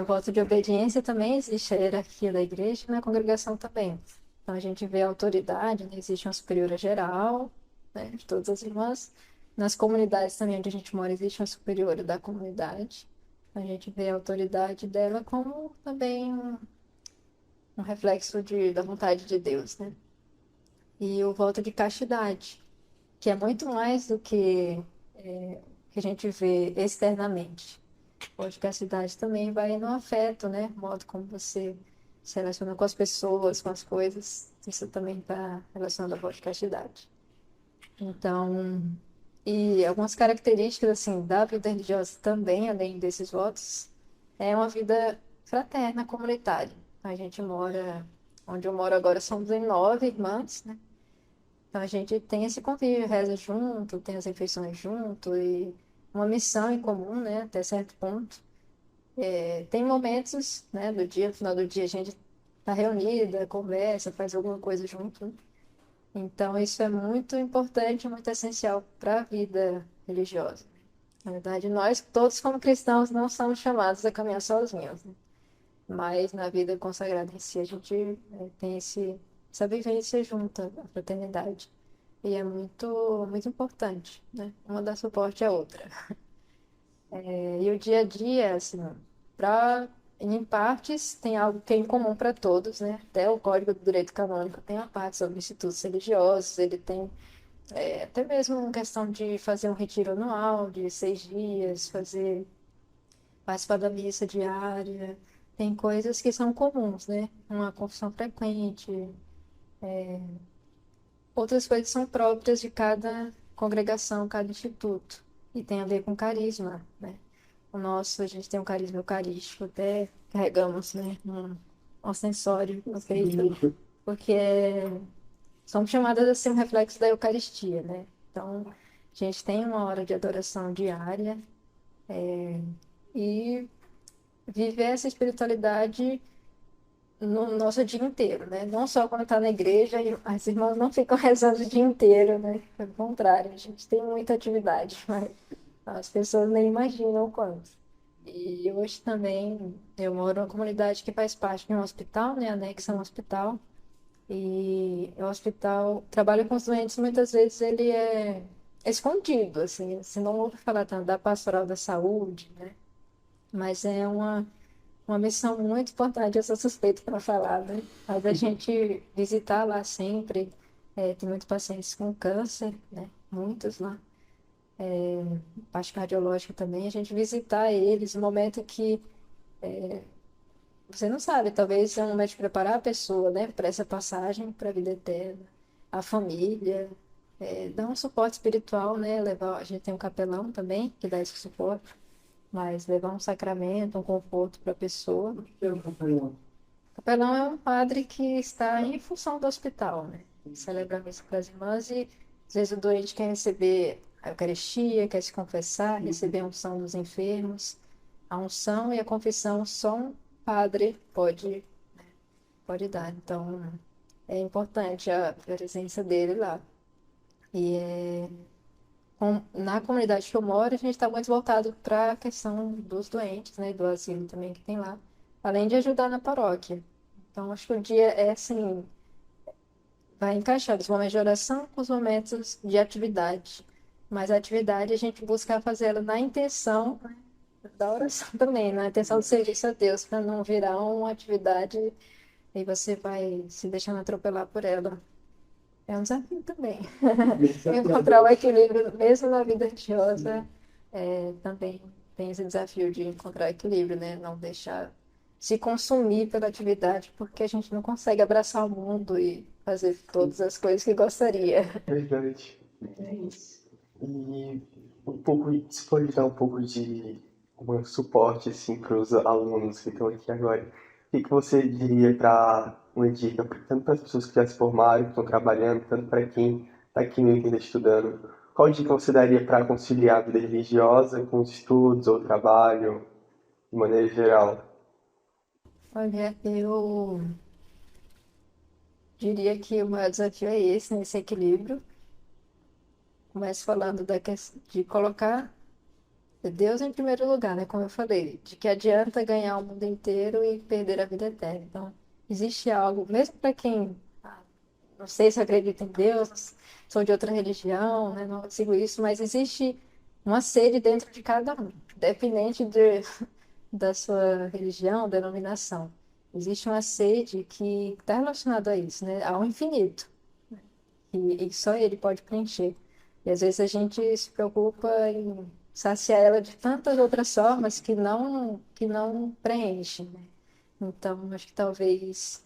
O voto de obediência também existe a hierarquia da igreja e na congregação também. Então a gente vê a autoridade, né? Existe uma superiora geral, né, de todas as irmãs. Nas comunidades também onde a gente mora, existe uma superiora da comunidade. A gente vê a autoridade dela como também um reflexo da vontade de Deus, né? E o voto de castidade, que é muito mais do que a gente vê externamente. Hoje que a cidade também vai no afeto, né? O modo como você se relaciona com as pessoas, com as coisas, isso também está relacionado à podcastidade. Então, e algumas características assim da vida religiosa também, além desses votos, é uma vida fraterna, comunitária. A gente mora, onde eu moro agora somos em 9 irmãs, né? Então a gente tem esse convívio, reza junto, tem as refeições junto e uma missão em comum, né? Até certo ponto. Tem momentos, né, do dia, no final do dia a gente tá reunida, conversa, faz alguma coisa junto. Então isso é muito importante, muito essencial para a vida religiosa. Na verdade, nós todos como cristãos não somos chamados a caminhar sozinhos, né? Mas na vida consagrada em si a gente tem essa vivência junta, a fraternidade. E é muito importante, né? Uma dá suporte à outra. E o dia a dia, assim, em partes, tem algo que é em comum para todos, né? Até o Código do Direito Canônico tem a parte sobre institutos religiosos, ele tem até mesmo uma questão de fazer um retiro anual de 6 dias, participar da missa diária, tem coisas que são comuns, né? Uma confissão frequente, outras coisas são próprias de cada congregação, cada instituto, e tem a ver com carisma, né? A gente tem um carisma eucarístico, até carregamos, né, um ostensório no peito, porque somos chamadas a ser um reflexo da Eucaristia, né? Então, a gente tem uma hora de adoração diária e viver essa espiritualidade no nosso dia inteiro, né? Não só quando está na igreja, e as irmãs não ficam rezando o dia inteiro, né? Pelo contrário, a gente tem muita atividade, mas as pessoas nem imaginam o quanto. E hoje também eu moro numa comunidade que faz parte de um hospital, né? Anexo a um hospital. E o hospital trabalha com os doentes, muitas vezes ele é escondido, assim, você não ouve falar tanto da pastoral da saúde, né? Mas é uma missão muito importante, eu sou suspeito para falar, né? Mas a gente visitar lá sempre, tem muitos pacientes com câncer, né? Muitos lá, parte cardiológica também, a gente visitar eles no momento que você não sabe, talvez é um momento de preparar a pessoa, né, para essa passagem para a vida eterna, a família, dar um suporte espiritual, né, a gente tem um capelão também que dá esse suporte, mas levar um sacramento, um conforto para a pessoa. O capelão é um padre que está em função do hospital, né, celebra a missa para as irmãs e às vezes o doente quer receber a Eucaristia, quer se confessar, receber a unção dos enfermos. A unção e a confissão só um padre pode dar. Então, é importante a presença dele lá. E na comunidade que eu moro, a gente está muito voltado para a questão dos doentes, né? Do asilo também que tem lá. Além de ajudar na paróquia. Então, acho que o dia é assim, vai encaixar os momentos de oração com os momentos de atividade. Mas a atividade a gente busca fazer ela na intenção, né, da oração também, na intenção do serviço a Deus, para não virar uma atividade e você vai se deixando atropelar por ela. É um desafio também. Encontrar o equilíbrio, mesmo na vida religiosa, também tem esse desafio de encontrar equilíbrio, né? Não deixar se consumir pela atividade, porque a gente não consegue abraçar o mundo e fazer todas as coisas que gostaria. Verdade. É isso. E se pode dar um pouco de um suporte assim para os alunos que estão aqui agora. O que você diria para uma dica, tanto para as pessoas que já se formaram, que estão trabalhando, tanto para quem está aqui no ainda estudando? Qual dica você daria para conciliar a vida religiosa com os estudos ou trabalho, de maneira geral? Olha, eu diria que o maior desafio é esse, nesse equilíbrio. Começo falando de colocar Deus em primeiro lugar, né? Como eu falei, de que adianta ganhar o mundo inteiro e perder a vida eterna. Então, existe algo, mesmo para quem, não sei se acredita em Deus, sou de outra religião, né? Não sigo isso, mas existe uma sede dentro de cada um, independente da sua religião, denominação. Existe uma sede que está relacionada a isso, né? Ao infinito, e só ele pode preencher. E às vezes a gente se preocupa em saciar ela de tantas outras formas que não preenche, né? Então, acho que talvez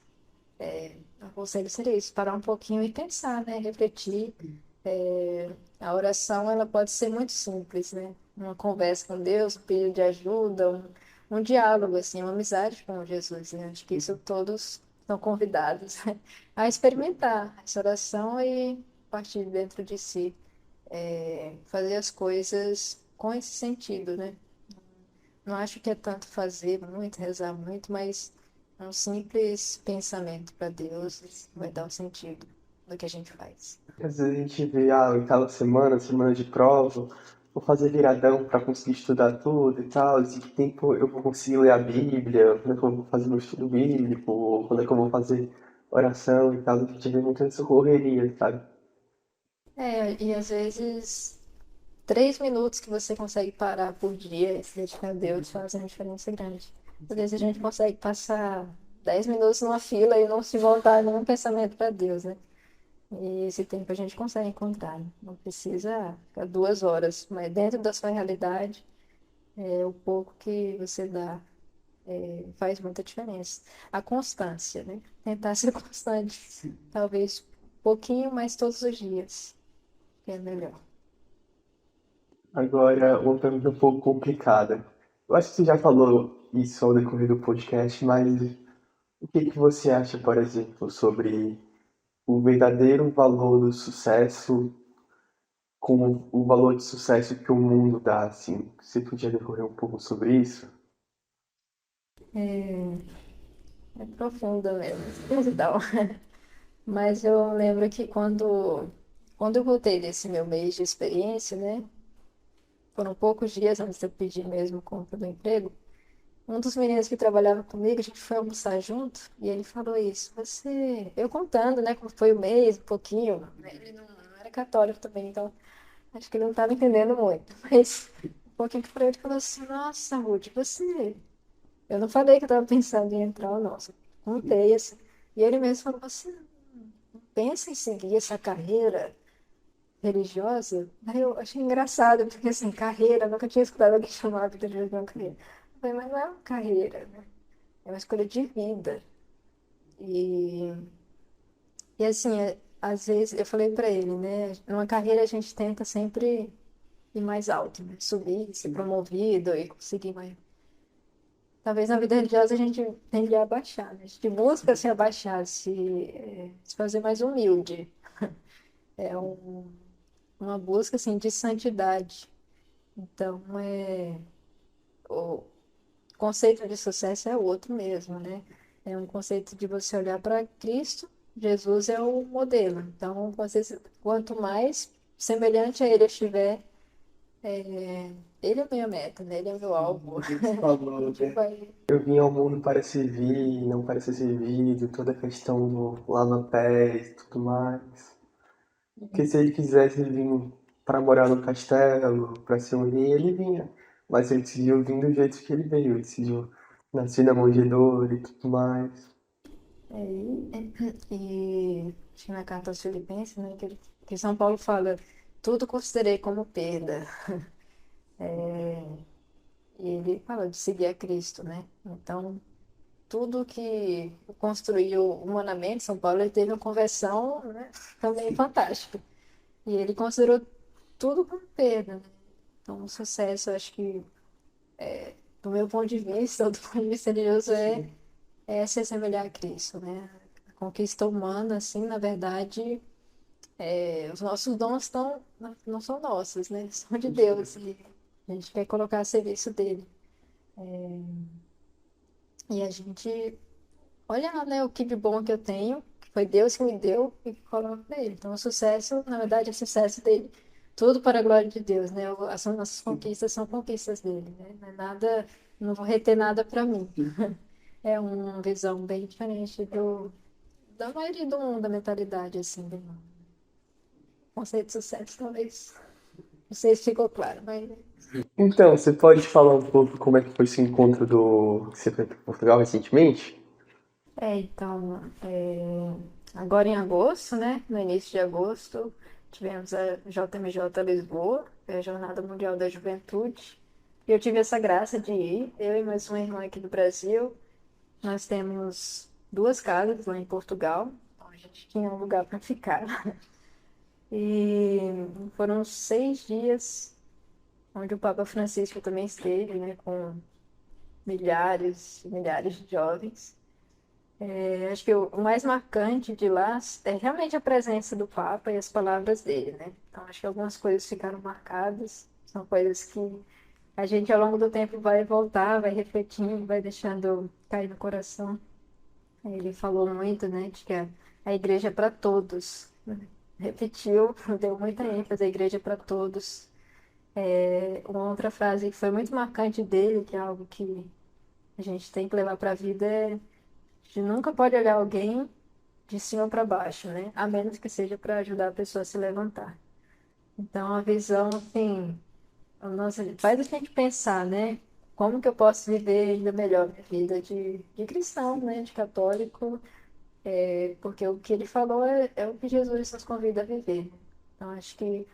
o conselho seria isso, parar um pouquinho e pensar, né? Refletir. A oração, ela pode ser muito simples, né? Uma conversa com Deus, um pedido de ajuda, um diálogo, assim, uma amizade com Jesus, né? Acho que isso todos são convidados a experimentar essa oração e partir de dentro de si, fazer as coisas com esse sentido, né? Não acho que é tanto fazer muito, rezar muito, mas um simples pensamento para Deus vai dar um sentido do que a gente faz. Às vezes a gente vê, oitava semana, semana de prova, vou fazer viradão para conseguir estudar tudo e tal, e que tempo eu vou conseguir ler a Bíblia, quando é que eu vou fazer meu estudo bíblico, quando é que eu vou fazer oração e tal, a gente vê muito essa correria, sabe? E às vezes 3 minutos que você consegue parar por dia e se dedicar a Deus fazem uma diferença grande. Às vezes a gente consegue passar 10 minutos numa fila e não se voltar nenhum pensamento para Deus, né? E esse tempo a gente consegue encontrar, né? Não precisa ficar 2 horas, mas dentro da sua realidade, o pouco que você dá faz muita diferença. A constância, né? Tentar ser constante, talvez um pouquinho, mas todos os dias, que é melhor. Agora, uma pergunta um pouco complicada. Eu acho que você já falou isso ao decorrer do podcast, mas o que que você acha, por exemplo, sobre o verdadeiro valor do sucesso com o valor de sucesso que o mundo dá, assim? Você podia decorrer um pouco sobre isso? É profunda mesmo, então. Mas eu lembro que quando eu voltei desse meu mês de experiência, né? Foram poucos dias antes de eu pedir mesmo compra do emprego. Um dos meninos que trabalhava comigo, a gente foi almoçar junto e ele falou isso. Eu contando, né, como foi o mês, um pouquinho. Ele não era católico também, então acho que ele não estava entendendo muito. Mas um pouquinho que ele falou assim: Nossa, Ruth, você. Eu não falei que eu estava pensando em entrar ou não, só contei assim. E ele mesmo falou: Você não pensa em seguir essa carreira religiosa? Aí eu achei engraçado, porque assim, carreira, eu nunca tinha escutado alguém chamar a vida de religião carreira. Eu falei, mas não é uma carreira, né? É uma escolha de vida. E, e assim, às vezes, eu falei pra ele, né? Numa carreira a gente tenta sempre ir mais alto, né? Subir, ser promovido e conseguir mais. Talvez na vida religiosa a gente tende a abaixar, né? A gente busca se abaixar, se fazer mais humilde. É uma busca, assim, de santidade. Então, o conceito de sucesso é outro mesmo, né? É um conceito de você olhar para Cristo, Jesus é o modelo. Então, quanto mais semelhante a Ele eu estiver, Ele é a minha meta, né? Ele é o meu alvo. Você A falou, gente né? vai. Eu vim ao mundo para servir, não para ser servido, toda a questão do lava-pés e tudo mais. Porque se ele quisesse vir para morar no castelo, para ser um rei, ele vinha. Mas ele decidiu vir do jeito que ele veio, ele decidiu nascer na manjedoura e tudo mais. Tinha na carta aos Filipenses, né? Que São Paulo fala: tudo considerei como perda. E ele fala de seguir a Cristo, né? Então, tudo que construiu humanamente, São Paulo ele teve uma conversão, né, também fantástica. E ele considerou tudo como perda, né? Então, o sucesso, eu acho que, do meu ponto de vista, ou do ponto de vista religioso, é se assemelhar a Cristo, né? A conquista humana, assim, na verdade, os nossos dons não são nossos, né? São de Deus. E a gente quer colocar a serviço dele. E a gente olha, né, o que de bom que eu tenho, que foi Deus que me deu e que coloca nele. Então, o sucesso, na verdade, é o sucesso dele. Tudo para a glória de Deus, né? As nossas conquistas são conquistas dele, né? Não é nada, não vou reter nada para mim. É uma visão bem diferente da maioria do mundo, da mentalidade, assim, do mundo. Conceito de sucesso, talvez. Não sei se ficou claro, mas Então, você pode falar um pouco como é que foi esse encontro do que você foi para Portugal recentemente? então, agora em agosto, né? No início de agosto, tivemos a JMJ Lisboa, que é a Jornada Mundial da Juventude. E eu tive essa graça de ir, eu e mais uma irmã aqui do Brasil. Nós temos duas casas lá em Portugal, então a gente tinha um lugar para ficar. E foram 6 dias onde o Papa Francisco também esteve, né, com milhares e milhares de jovens. Acho que o mais marcante de lá é realmente a presença do Papa e as palavras dele, né? Então, acho que algumas coisas ficaram marcadas, são coisas que a gente ao longo do tempo vai voltar, vai refletindo, vai deixando cair no coração. Ele falou muito, né, de que a igreja é para todos, né? Repetiu, deu muita ênfase, a igreja é para todos. Uma outra frase que foi muito marcante dele, que é algo que a gente tem que levar para a vida, é: a gente nunca pode olhar alguém de cima para baixo, né? A menos que seja para ajudar a pessoa a se levantar. Então, a visão, assim, nossa, faz a gente pensar, né? Como que eu posso viver ainda melhor minha vida de cristão, né? De católico, porque o que ele falou é o que Jesus nos convida a viver, né? Então, acho que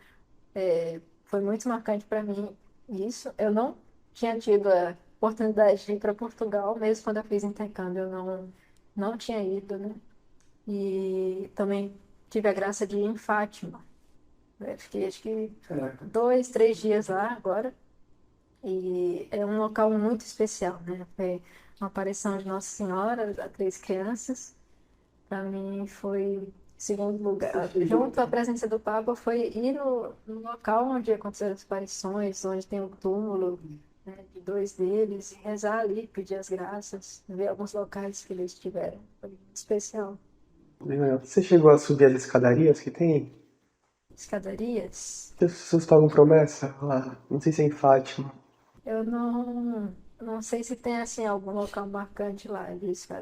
foi muito marcante para mim isso. Eu não tinha tido a oportunidade de ir para Portugal, mesmo quando eu fiz intercâmbio, eu não tinha ido, né? E também tive a graça de ir em Fátima. Fiquei acho que 2, 3 dias lá agora. E é um local muito especial, né? Foi uma aparição de Nossa Senhora, a 3 crianças. Para mim foi segundo lugar. Junto à presença do Papa foi ir no local onde aconteceram as aparições, onde tem o túmulo, né, de dois deles, e rezar ali, pedir as graças, ver alguns locais que eles tiveram. Foi muito especial. Legal. Você chegou a subir as escadarias que tem? Escadarias? As pessoas pagam promessa lá. Não sei se é em Fátima. Eu não sei se tem assim algum local marcante lá.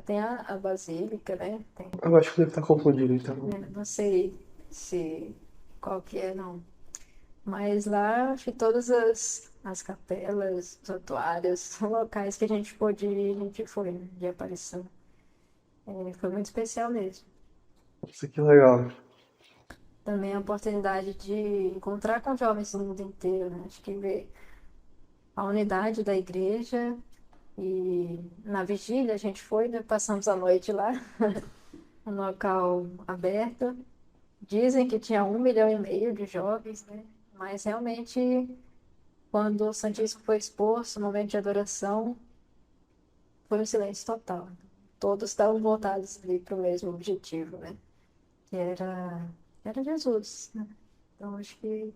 Tem a Basílica, né? Tem, Eu acho que eu devo estar confundido, então. não sei se qual que é, não. Mas lá, acho que todas as capelas, os santuários, locais que a gente pôde ir, a gente foi, né, de aparição. Foi muito especial mesmo. Nossa, que legal. Também a oportunidade de encontrar com jovens do mundo inteiro, né? Acho que ver a unidade da igreja. E na vigília a gente foi, né? Passamos a noite lá, um local aberto. Dizem que tinha 1,5 milhão de jovens, né? Mas realmente, quando o Santíssimo foi exposto, no momento de adoração, foi um silêncio total. Todos estavam voltados ali para o mesmo objetivo, né? Que era Jesus, né? Então, acho que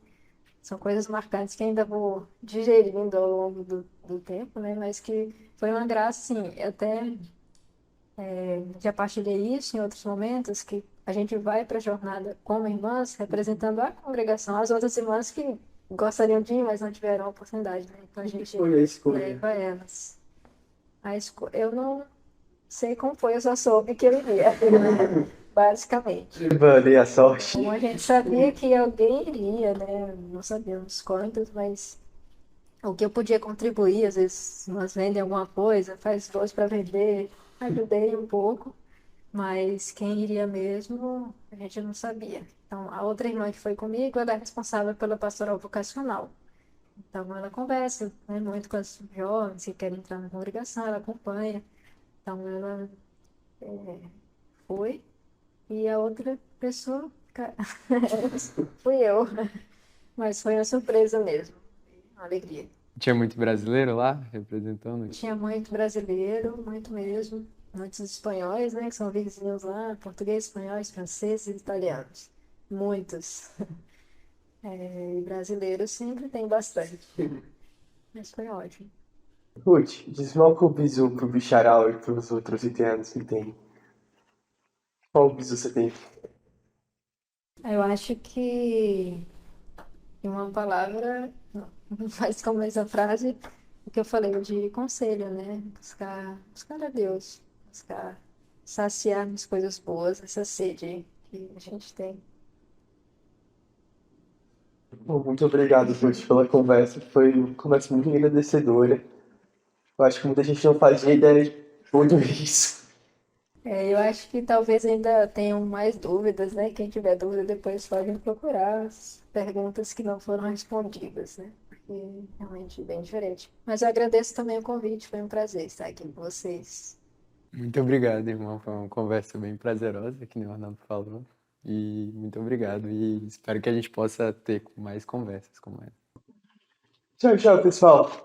são coisas marcantes que ainda vou digerindo ao longo do tempo, né? Mas que foi uma graça, assim, até já partilhei isso em outros momentos, que a gente vai para a jornada como irmãs, representando a congregação, as outras irmãs que gostariam de ir, mas não tiveram a oportunidade, né? Então a gente Foi a escolha. leva elas. Eu não sei como foi, eu só soube que ele iria, basicamente. Dei a sorte. Como a gente sabia que alguém iria, né? Não sabíamos quantos, mas o que eu podia contribuir, às vezes nós vendem alguma coisa, faz doce para vender, ajudei um pouco, mas quem iria mesmo, a gente não sabia. Então, a outra irmã que foi comigo, ela é responsável pela pastoral vocacional. Então, ela conversa, né, muito com as jovens que querem entrar na congregação, ela acompanha. Então, ela foi. E a outra pessoa, fui eu. Mas foi uma surpresa mesmo, uma alegria. Tinha muito brasileiro lá representando? Tinha muito brasileiro, muito mesmo. Muitos espanhóis, né, que são vizinhos lá, português, espanhóis, franceses e italianos. Muitos. E brasileiros sempre tem bastante. Mas foi ótimo. Ruth, desmalca o bizu pro Bicharau e pros outros italianos que tem. Qual bizu você tem? Eu acho que em uma palavra não faz como essa frase o que eu falei de conselho, né? Buscar a Deus, buscar saciar as coisas boas, essa sede que a gente tem. Bom, muito obrigado, Ruth, pela conversa. Foi uma conversa muito engrandecedora. Eu acho que muita gente não fazia ideia de tudo isso. Eu acho que talvez ainda tenham mais dúvidas, né? Quem tiver dúvida depois pode me procurar as perguntas que não foram respondidas, né? Porque realmente é bem diferente. Mas eu agradeço também o convite, foi um prazer estar aqui com vocês. Muito obrigado, irmão. Foi uma conversa bem prazerosa, que nem o Arnaldo falou. E muito obrigado. E espero que a gente possa ter mais conversas como essa. Tchau, tchau, pessoal.